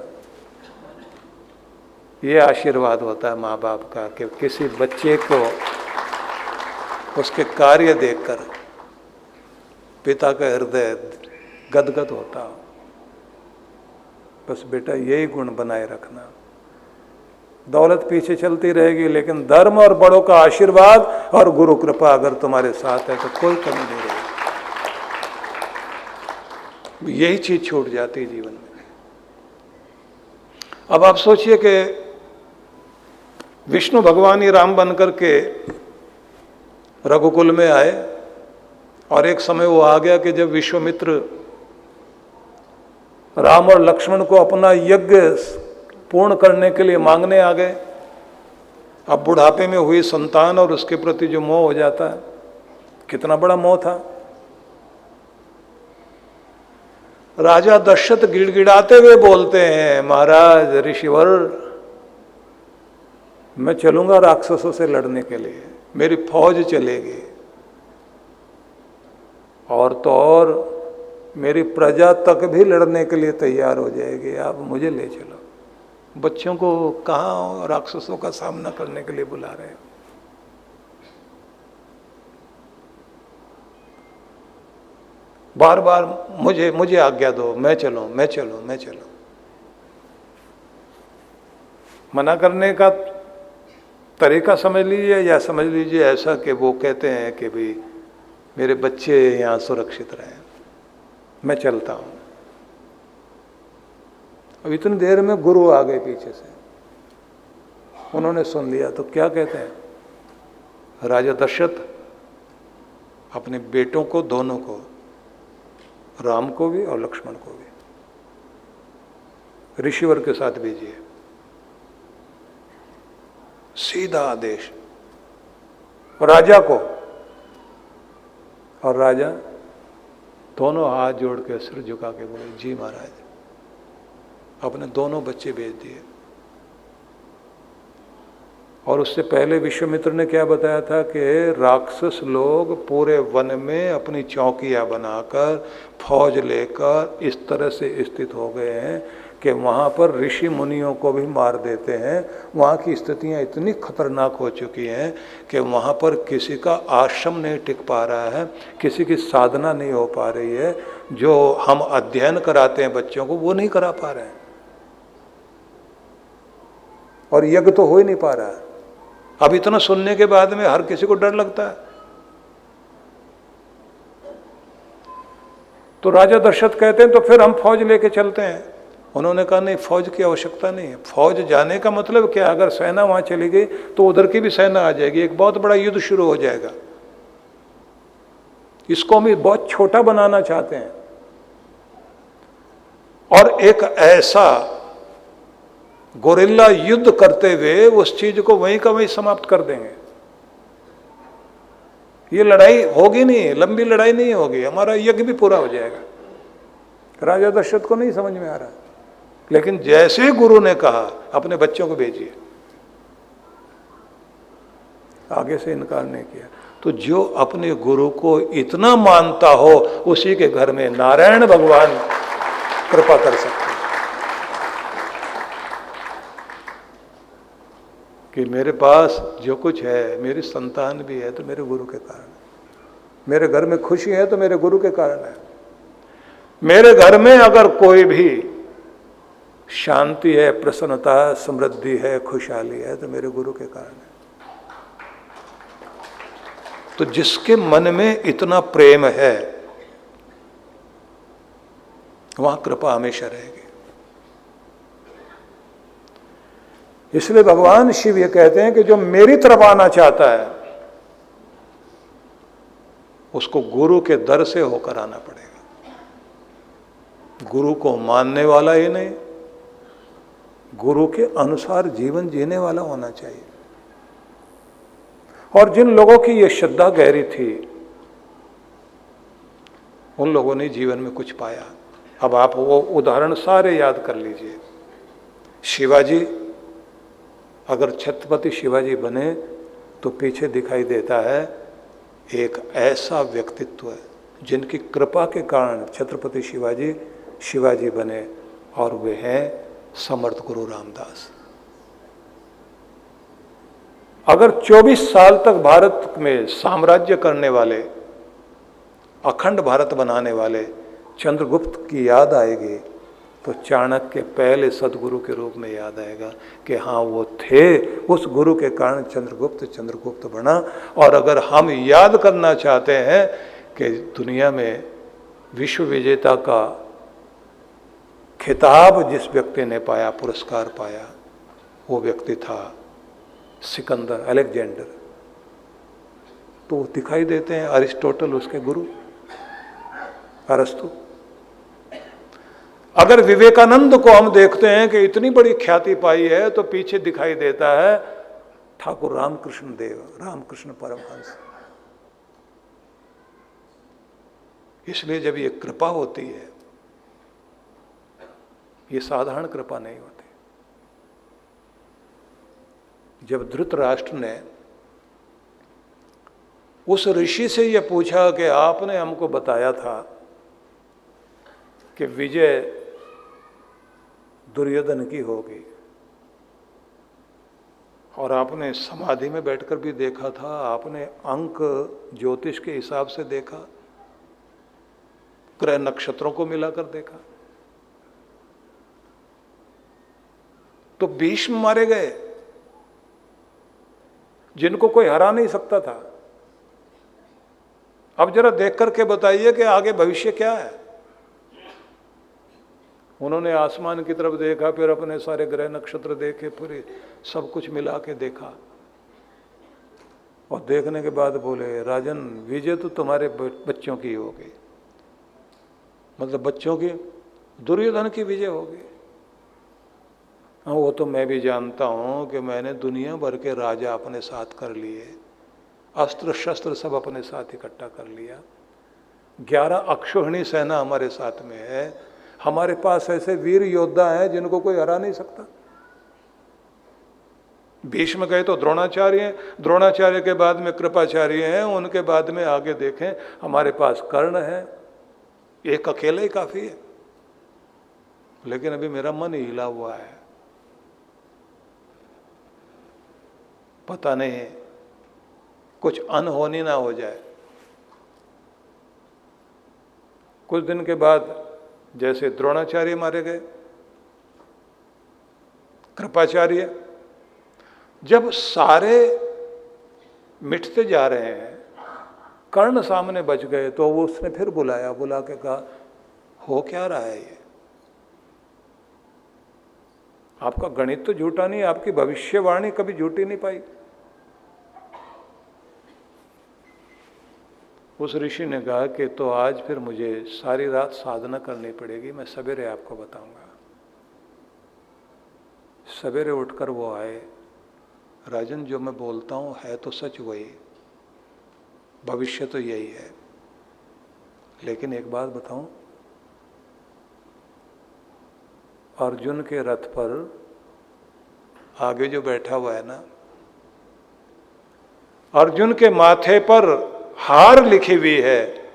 ये आशीर्वाद होता है माँ बाप का कि किसी बच्चे को उसके कार्य देखकर पिता का हृदय गदगद होता हो। बस बेटा यही गुण बनाए रखना। दौलत पीछे चलती रहेगी, लेकिन धर्म और बड़ों का आशीर्वाद और गुरु कृपा अगर तुम्हारे साथ है तो कोई कमी नहीं रहेगी। यही चीज छूट जाती है जीवन में। अब आप सोचिए कि विष्णु भगवान ही राम बनकर के रघुकुल में आए और एक समय वो आ गया कि जब विश्वामित्र राम और लक्ष्मण को अपना यज्ञ पूर्ण करने के लिए मांगने आ गए। अब बुढ़ापे में हुई संतान और उसके प्रति जो मोह हो जाता है, कितना बड़ा मोह था। राजा दशरथ गिड़गिड़ाते हुए बोलते हैं, महाराज ऋषिवर, मैं चलूंगा राक्षसों से लड़ने के लिए, मेरी फौज चलेगी, और तो और मेरी प्रजा तक भी लड़ने के लिए तैयार हो जाएगी, आप मुझे ले चलो। बच्चों को कहाँ राक्षसों का सामना करने के लिए बुला रहे हैं। बार बार मुझे आज्ञा दो, मैं चलूं, मैं चलूं, मैं चलूं। मना करने का तरीका समझ लीजिए, या समझ लीजिए ऐसा कि वो कहते हैं कि भाई मेरे बच्चे यहाँ सुरक्षित रहें, मैं चलता हूँ। अब इतनी देर में गुरु आ गए पीछे से, उन्होंने सुन लिया। तो क्या कहते हैं, राजा दशरथ अपने बेटों को, दोनों को, राम को भी और लक्ष्मण को भी ऋषिवर के साथ भेजिए। सीधा आदेश राजा को, और राजा दोनों हाथ जोड़ के सिर झुका के बोले, जी महाराज। अपने दोनों बच्चे भेज दिए। और उससे पहले विश्वामित्र ने क्या बताया था कि राक्षस लोग पूरे वन में अपनी चौकियां बनाकर फौज लेकर इस तरह से स्थित हो गए हैं कि वहाँ पर ऋषि मुनियों को भी मार देते हैं। वहाँ की स्थितियाँ इतनी खतरनाक हो चुकी हैं कि वहाँ पर किसी का आश्रम नहीं टिक पा रहा है, किसी की साधना नहीं हो पा रही है। जो हम अध्ययन कराते हैं बच्चों को वो नहीं करा पा रहे हैं, और यज्ञ तो हो ही नहीं पा रहा है। अब इतना सुनने के बाद में हर किसी को डर लगता है। तो राजा दशरथ कहते हैं तो फिर हम फौज लेके चलते हैं। उन्होंने कहा नहीं, फौज की आवश्यकता नहीं है। फौज जाने का मतलब क्या, अगर सेना वहां चली गई तो उधर की भी सेना आ जाएगी, एक बहुत बड़ा युद्ध शुरू हो जाएगा। इसको हम बहुत छोटा बनाना चाहते हैं और एक ऐसा गोरिल्ला युद्ध करते हुए उस चीज को वहीं का वहीं समाप्त कर देंगे। ये लड़ाई होगी नहीं, लंबी लड़ाई नहीं होगी, हमारा यज्ञ भी पूरा हो जाएगा। राजा दशरथ को नहीं समझ में आ रहा, लेकिन जैसे ही गुरु ने कहा अपने बच्चों को भेजिए, आगे से इनकार नहीं किया। तो जो अपने गुरु को इतना मानता हो उसी के घर में नारायण भगवान कृपा कर सकते हैं कि मेरे पास जो कुछ है, मेरी संतान भी है तो मेरे गुरु के कारण है, मेरे घर में खुशी है तो मेरे गुरु के कारण है, मेरे घर में अगर कोई भी शांति है, प्रसन्नता, समृद्धि है, खुशहाली है तो मेरे गुरु के कारण है। तो जिसके मन में इतना प्रेम है वहां कृपा हमेशा रहेगी। इसलिए भगवान शिव ये कहते हैं कि जो मेरी तरफ आना चाहता है उसको गुरु के दर से होकर आना पड़ेगा। गुरु को मानने वाला ही नहीं, गुरु के अनुसार जीवन जीने वाला होना चाहिए। और जिन लोगों की ये श्रद्धा गहरी थी उन लोगों ने जीवन में कुछ पाया। अब आप वो उदाहरण सारे याद कर लीजिए। शिवाजी, अगर छत्रपति शिवाजी बने तो पीछे दिखाई देता है एक ऐसा व्यक्तित्व जिनकी कृपा के कारण छत्रपति शिवाजी बने, और वे हैं समर्थ गुरु रामदास। अगर 24 साल तक भारत में साम्राज्य करने वाले, अखंड भारत बनाने वाले चंद्रगुप्त की याद आएगी तो चाणक्य पहले सदगुरु के रूप में याद आएगा कि हाँ वो थे, उस गुरु के कारण चंद्रगुप्त बना। और अगर हम याद करना चाहते हैं कि दुनिया में विश्व विजेता का खिताब जिस व्यक्ति ने पाया, पुरस्कार पाया, वो व्यक्ति था सिकंदर, अलेक्जेंडर। तो दिखाई देते हैं अरिस्टोटल उसके गुरु, अरस्तु। अगर विवेकानंद को हम देखते हैं कि इतनी बड़ी ख्याति पाई है तो पीछे दिखाई देता है ठाकुर रामकृष्ण देव, रामकृष्ण परमहंस। इसलिए जब ये कृपा होती है, ये साधारण कृपा नहीं होती। जब धृतराष्ट्र ने उस ऋषि से यह पूछा कि आपने हमको बताया था कि विजय दुर्योधन की होगी, और आपने समाधि में बैठकर भी देखा था, आपने अंक ज्योतिष के हिसाब से देखा, ग्रह नक्षत्रों को मिलाकर देखा, तो भीष्म मारे गए जिनको कोई हरा नहीं सकता था। अब जरा देख करके बताइए कि आगे भविष्य क्या है। उन्होंने आसमान की तरफ देखा, फिर अपने सारे ग्रह नक्षत्र देखे, पूरे सब कुछ मिला के देखा, और देखने के बाद बोले राजन, विजय तो तुम्हारे बच्चों की होगी, मतलब बच्चों की, दुर्योधन की विजय होगी। हाँ, वो तो मैं भी जानता हूं कि मैंने दुनिया भर के राजा अपने साथ कर लिए, अस्त्र शस्त्र सब अपने साथ इकट्ठा कर लिया, 11 अक्षोहिणी सेना हमारे साथ में है, हमारे पास ऐसे वीर योद्धा हैं जिनको कोई हरा नहीं सकता। भीष्म गए तो द्रोणाचार्य हैं, द्रोणाचार्य के बाद में कृपाचार्य हैं, उनके बाद में आगे देखें हमारे पास कर्ण है। एक अकेला ही काफी है। लेकिन अभी मेरा मन हिला हुआ है, पता नहीं कुछ अनहोनी ना हो जाए। कुछ दिन के बाद जैसे द्रोणाचार्य मारे गए, कृपाचार्य, जब सारे मिटते जा रहे हैं, कर्ण सामने बच गए, तो वो उसने फिर बुलाया, बुला के कहा हो क्या रहा है ये? आपका गणित तो झूठा नहीं, आपकी भविष्यवाणी कभी झूठी नहीं पाई। उस ऋषि ने कहा कि तो आज फिर मुझे सारी रात साधना करनी पड़ेगी, मैं सवेरे आपको बताऊंगा। सवेरे उठकर वो आए, राजन जो मैं बोलता हूं है तो सच वही, भविष्य तो यही है, लेकिन एक बात बताऊं, अर्जुन के रथ पर आगे जो बैठा हुआ है ना, अर्जुन के माथे पर हार लिखी हुई है,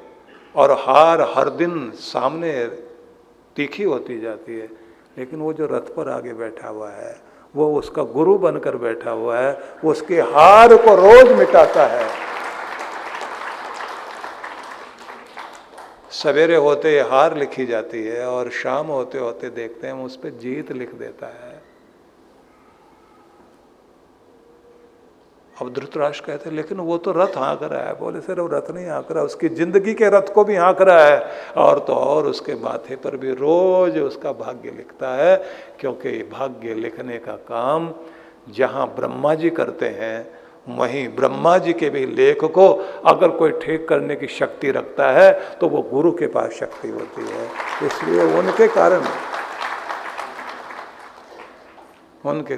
और हार हर दिन सामने तीखी होती जाती है, लेकिन वो जो रथ पर आगे बैठा हुआ है वो उसका गुरु बनकर बैठा हुआ है, उसके हार को रोज मिटाता है। सवेरे होते हार लिखी जाती है और शाम होते होते देखते हैं उस पर जीत लिख देता है। अब धृतराष्ट्र कहते हैं लेकिन वो तो रथ हाँक रहा है। बोले सर वो रथ नहीं हाँक रहा, उसकी जिंदगी के रथ को भी हाँक रहा है, और तो और उसके माथे पर भी रोज उसका भाग्य लिखता है, क्योंकि भाग्य लिखने का काम जहाँ ब्रह्मा जी करते हैं वहीं ब्रह्मा जी के भी लेख को अगर कोई ठीक करने की शक्ति रखता है तो वो गुरु के पास शक्ति होती है। इसलिए उनके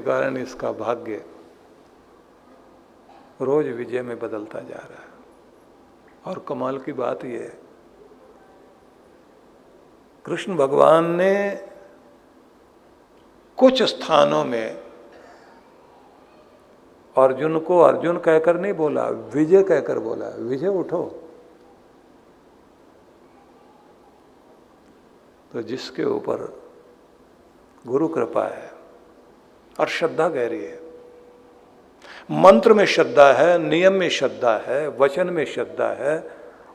कारण इसका भाग्य रोज विजय में बदलता जा रहा है। और कमाल की बात यह है, कृष्ण भगवान ने कुछ स्थानों में अर्जुन को अर्जुन कहकर नहीं बोला, विजय कहकर बोला, विजय उठो। तो जिसके ऊपर गुरु कृपा है और श्रद्धा गहरी है, मंत्र में श्रद्धा है, नियम में श्रद्धा है, वचन में श्रद्धा है,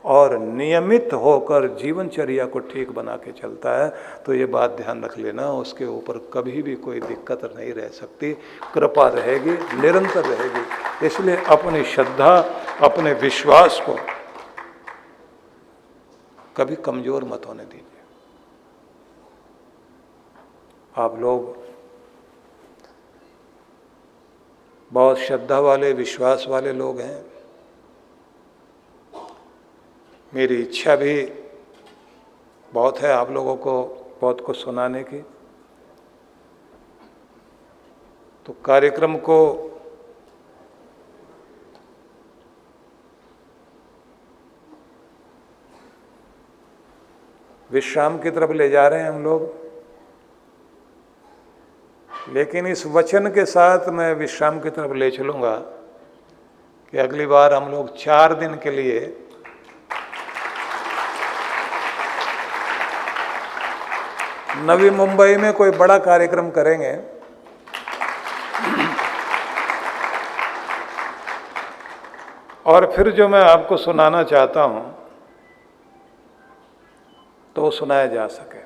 और नियमित होकर जीवनचर्या को ठीक बना के चलता है, तो ये बात ध्यान रख लेना, उसके ऊपर कभी भी कोई दिक्कत नहीं रह सकती, कृपा रहेगी, निरंतर रहेगी। इसलिए अपनी श्रद्धा, अपने विश्वास को कभी कमजोर मत होने दीजिए। आप लोग बहुत श्रद्धा वाले, विश्वास वाले लोग हैं। मेरी इच्छा भी बहुत है आप लोगों को बहुत कुछ सुनाने की। तो कार्यक्रम को विश्राम की तरफ ले जा रहे हैं हम लोग, लेकिन इस वचन के साथ मैं विश्राम की तरफ ले चलूंगा कि अगली बार हम लोग 4 दिन के लिए नवी मुंबई में कोई बड़ा कार्यक्रम करेंगे। और फिर जो मैं आपको सुनाना चाहता हूं तो सुनाया जा सके।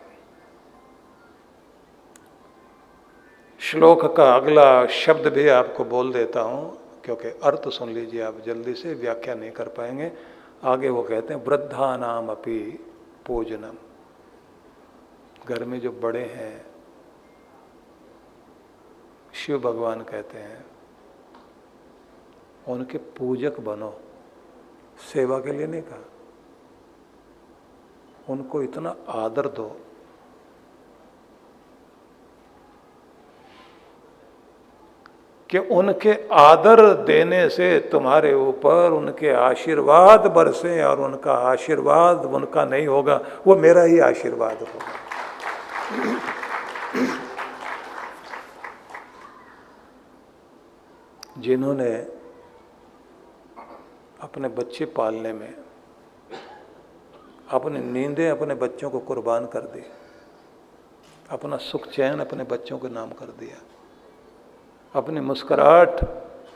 श्लोक का अगला शब्द भी आपको बोल देता हूं, क्योंकि अर्थ सुन लीजिए आप जल्दी से, व्याख्या नहीं कर पाएंगे। आगे वो कहते हैं वृद्धानाम अपि पूजनम। घर में जो बड़े हैं, शिव भगवान कहते हैं उनके पूजक बनो, सेवा के लिए नहीं कहा। उनको इतना आदर दो कि उनके आदर देने से तुम्हारे ऊपर उनके आशीर्वाद बरसें, और उनका आशीर्वाद उनका नहीं होगा, वो मेरा ही आशीर्वाद होगा। जिन्होंने अपने बच्चे पालने में अपनी नींदें अपने बच्चों को कुर्बान कर दी, अपना सुख चैन अपने बच्चों के नाम कर दिया, अपनी मुस्कुराहट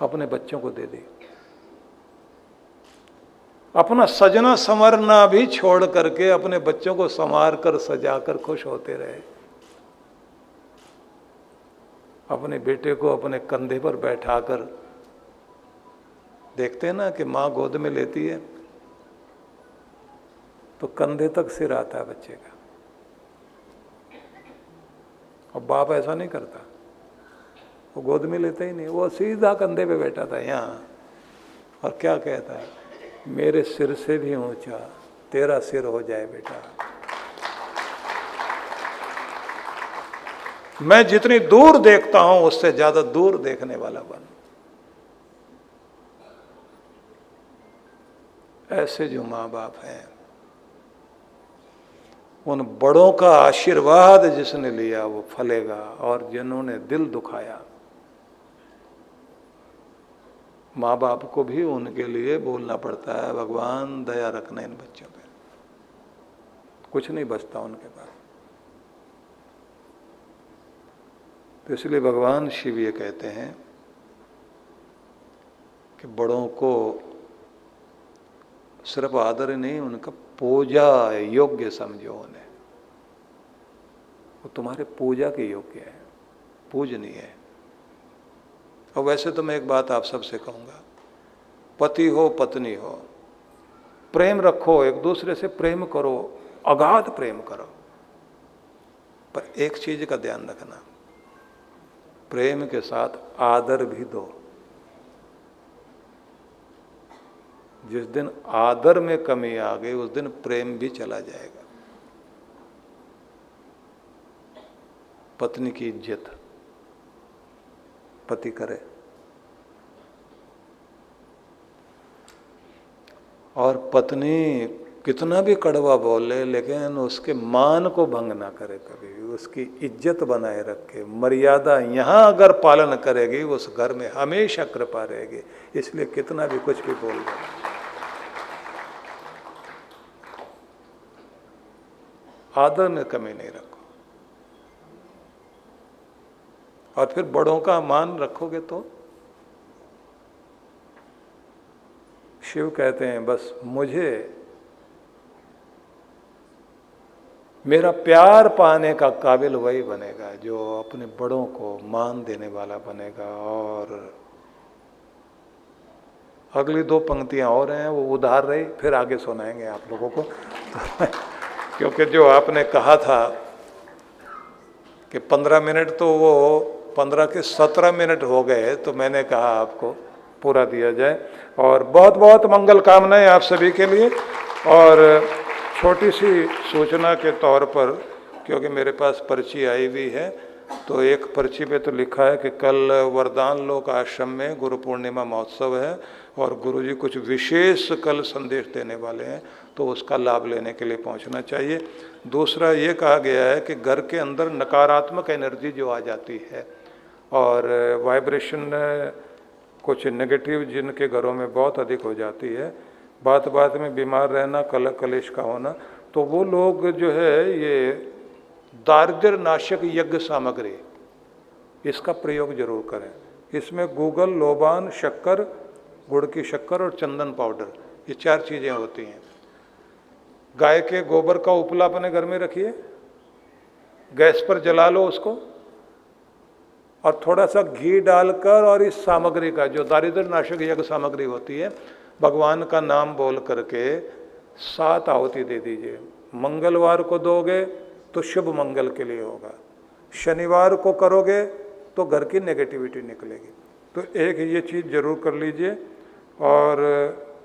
अपने बच्चों को दे दी, अपना सजना संवरना भी छोड़ करके अपने बच्चों को संवार कर सजा कर खुश होते रहे। अपने बेटे को अपने कंधे पर बैठाकर, देखते हैं ना कि माँ गोद में लेती है तो कंधे तक सिर आता है बच्चे का, और बाप ऐसा नहीं करता, वो गोद में लेता ही नहीं, वो सीधा कंधे पे बैठा था यहाँ, और क्या कहता है, मेरे सिर से भी ऊंचा तेरा सिर हो जाए बेटा, मैं जितनी दूर देखता हूं उससे ज्यादा दूर देखने वाला बन। ऐसे जो माँ बाप हैं, उन बड़ों का आशीर्वाद जिसने लिया वो फलेगा, और जिन्होंने दिल दुखाया, माँ बाप को भी उनके लिए बोलना पड़ता है, भगवान दया रखना इन बच्चों पे, कुछ नहीं बचता उनके पास। तो इसलिए भगवान शिव ये कहते हैं कि बड़ों को सिर्फ आदर नहीं, उनका पूजा योग्य समझो उन्हें, वो तुम्हारे पूजा के योग्य है, पूजनीय है। और वैसे तो मैं एक बात आप सबसे कहूँगा, पति हो पत्नी हो, प्रेम रखो, एक दूसरे से प्रेम करो, अगाध प्रेम करो, पर एक चीज का ध्यान रखना, प्रेम के साथ आदर भी दो। जिस दिन आदर में कमी आ गई उस दिन प्रेम भी चला जाएगा। पत्नी की इज्जत पति करे, और पत्नी कितना भी कड़वा बोले लेकिन उसके मान को भंग ना करे, कभी उसकी इज्जत बनाए रखे, मर्यादा यहाँ अगर पालन करेगी उस घर में हमेशा कृपा रहेगी। इसलिए कितना भी कुछ भी बोल दो, आदर में कमी नहीं रखो, और फिर बड़ों का मान रखोगे तो शिव कहते हैं बस मुझे मेरा प्यार पाने का काबिल वही बनेगा जो अपने बड़ों को मान देने वाला बनेगा। और अगली दो पंक्तियां और हैं वो उधार रही, फिर आगे सुनाएंगे आप लोगों को क्योंकि जो आपने कहा था कि 15 मिनट, तो वो 15 के 17 मिनट हो गए, तो मैंने कहा आपको पूरा दिया जाए। और बहुत बहुत मंगल कामनाएं आप सभी के लिए। और छोटी सी सूचना के तौर पर, क्योंकि मेरे पास पर्ची आई हुई है, तो एक पर्ची पे तो लिखा है कि कल वरदान लोक आश्रम में गुरु पूर्णिमा महोत्सव है और गुरुजी कुछ विशेष कल संदेश देने वाले हैं, तो उसका लाभ लेने के लिए पहुंचना चाहिए। दूसरा ये कहा गया है कि घर के अंदर नकारात्मक एनर्जी जो आ जाती है और वाइब्रेशन कुछ नेगेटिव जिनके घरों में बहुत अधिक हो जाती है, बात बात में बीमार रहना, कलेश का होना, तो वो लोग जो है ये दारिद्र्य नाशक यज्ञ सामग्री इसका प्रयोग जरूर करें। इसमें गूगल, लोबान, शक्कर, गुड़ की शक्कर और चंदन पाउडर, ये 4 चीज़ें होती हैं। गाय के गोबर का उपला अपने घर में रखिए, गैस पर जला लो उसको, और थोड़ा सा घी डालकर और इस सामग्री का जो दारिद्र्य नाशक यज्ञ सामग्री होती है, भगवान का नाम बोल करके 7 आहुति दे दीजिए। मंगलवार को दोगे तो शुभ मंगल के लिए होगा, शनिवार को करोगे तो घर की नेगेटिविटी निकलेगी। तो एक ये चीज़ जरूर कर लीजिए। और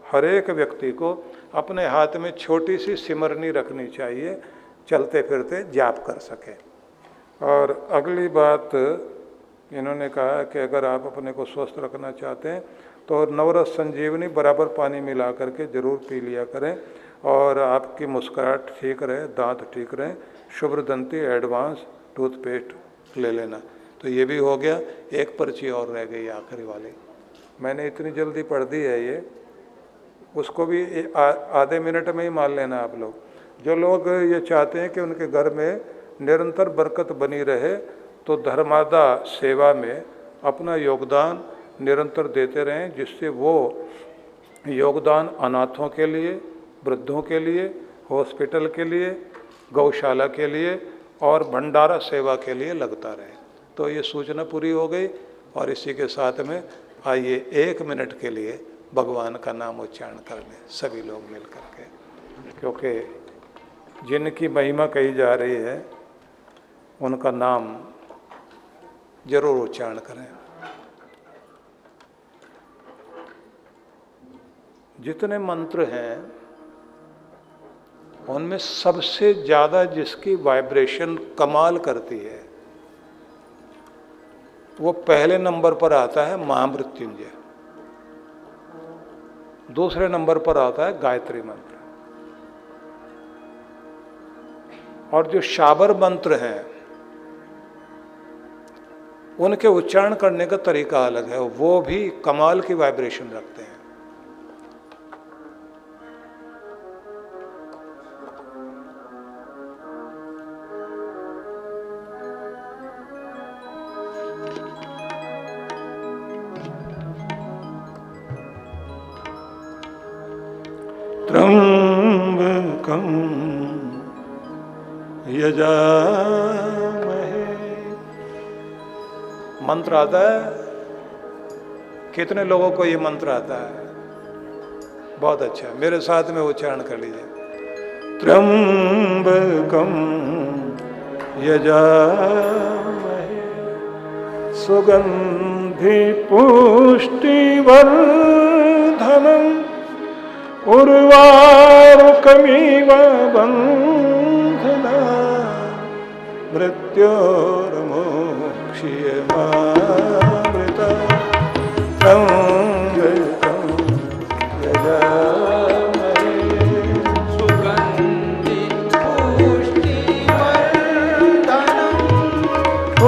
हर एक व्यक्ति को अपने हाथ में छोटी सी सिमरनी रखनी चाहिए, चलते फिरते जाप कर सके। और अगली बात इन्होंने कहा कि अगर आप अपने को स्वस्थ रखना चाहते हैं तो नवरस संजीवनी बराबर पानी मिला करके जरूर पी लिया करें, और आपकी मुस्कुराहट ठीक रहे, दांत ठीक रहें। शुभ्रदंती एडवांस टूथपेस्ट ले लेना। तो ये भी हो गया। एक पर्ची और रह गई आखिरी वाली। मैंने इतनी जल्दी पढ़ दी है ये, उसको भी आधे मिनट में ही मान लेना आप लोग। जो लोग ये चाहते हैं कि उनके घर में निरंतर बरकत बनी रहे, तो धर्मादा सेवा में अपना योगदान निरंतर देते रहें, जिससे वो योगदान अनाथों के लिए, वृद्धों के लिए, हॉस्पिटल के लिए, गौशाला के लिए और भंडारा सेवा के लिए लगता रहे। तो ये सूचना पूरी हो गई। और इसी के साथ में आइए 1 मिनट के लिए भगवान का नाम उच्चारण कर लें सभी लोग मिल कर के, क्योंकि जिनकी महिमा कही जा रही है उनका नाम जरूर उच्चारण करें। जितने मंत्र हैं उनमें सबसे ज़्यादा जिसकी वाइब्रेशन कमाल करती है वो पहले नंबर पर आता है महामृत्युंजय, दूसरे नंबर पर आता है गायत्री मंत्र, और जो शाबर मंत्र हैं उनके उच्चारण करने का तरीका अलग है, वो भी कमाल की वाइब्रेशन रखते हैं। त्र्यंबकं यजामहे। मंत्र आता है, कितने लोगों को ये मंत्र आता है? बहुत अच्छा, मेरे साथ में उच्चारण कर लीजिए। त्र्यंबकं यजामहे सुगंधि पुष्टिवर्धनम् उर्वारुकमिव बन्धना मृत्योर्मोक्ष्यमामृता त्र्यंबकं यजामहे सुगंधि पुष्टिवर्धनम्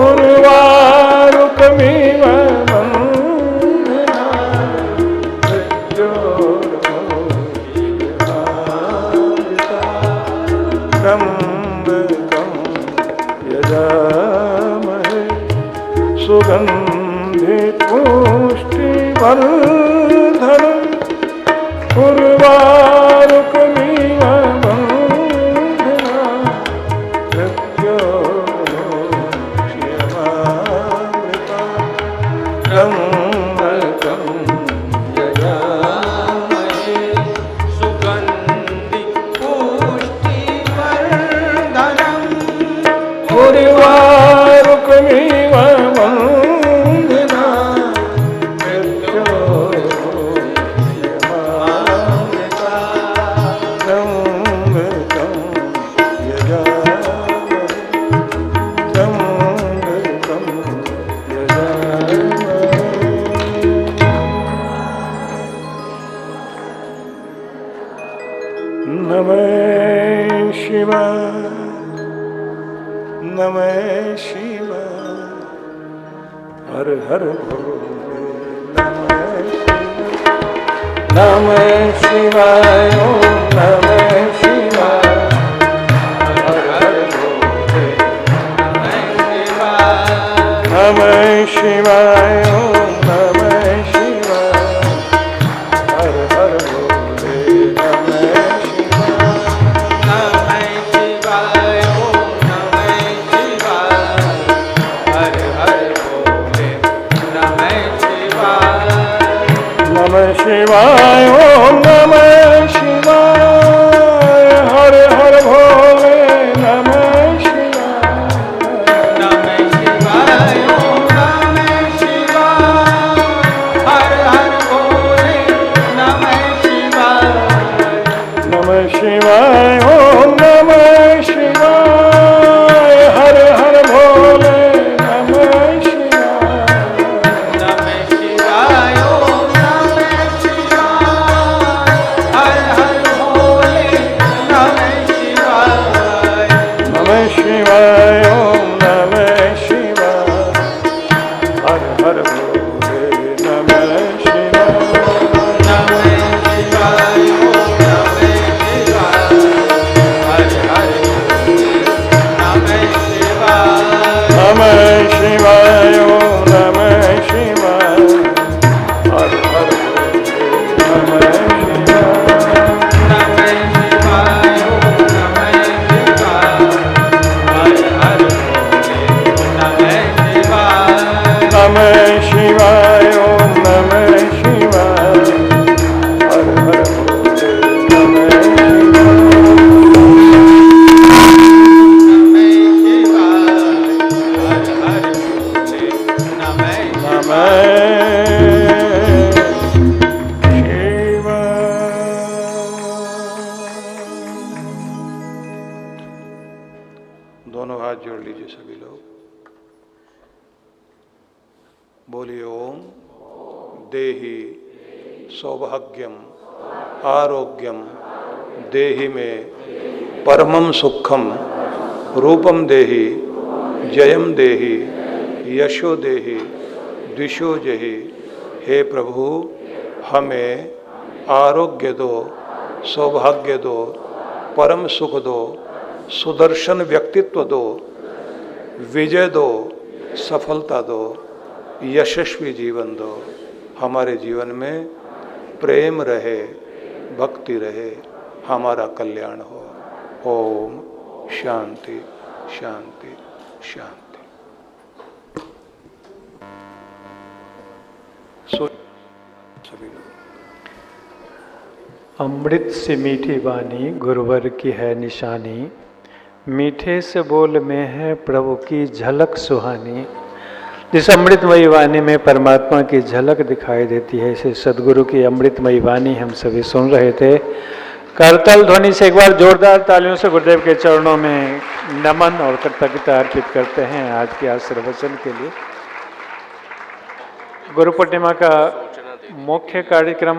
उर्वारुकमिव सुगंधि पुष्टिवर्धनम् उर्वारुकमिव बन्धना मृत्योर्मोक्ष्यमामृता त्र्यंबकं यजामहे सुगंधि पुष्टिवर्धनम् उर्वारुकमिव नमः शिवाय नमः शिवाय हर हर भोले नमः शिवाय ओम नमः शिवाय हर हर भोले नमः शिवाय ओम नमः शिवाय हर हर भोले नमः शिवाय ओम नमः शिवाय हर हर भोले नमः शिवाय नमः शिवाय ओम नमः शिवाय हर हर भोले नमः शिवाय नमः शिवाय ओम नमः शिवाय हर हर भोले नमः शिवाय नमः शिवाय ओम नमः शिवाय हर हर बोलिए ओम देहि सौभाग्यम आरोग्यम देहि में परमम सुखम रूपम देहि जयम देहि यशो देहि द्विषो जहि। हे प्रभु हमें आरोग्य दो, सौभाग्य दो, परम सुख दो, सुदर्शन व्यक्तित्व दो, विजय दो, सफलता दो, यशस्वी जीवन दो। हमारे जीवन में प्रेम रहे, भक्ति रहे, हमारा कल्याण हो। ओम शांति शांति शांति। सभी लोग अमृत से मीठी वाणी गुरुवर की है निशानी, मीठे से बोल में है प्रभु की झलक सुहानी। जिस अमृतमयी वाणी में परमात्मा की झलक दिखाई देती है, इसे सदगुरु की अमृतमयी वाणी हम सभी सुन रहे थे। करतल ध्वनि से एक बार जोरदार तालियों से गुरुदेव के चरणों में नमन और कृतज्ञता अर्पित करते हैं आज के आशीर्वचन के लिए। गुरु पूर्णिमा का मुख्य कार्यक्रम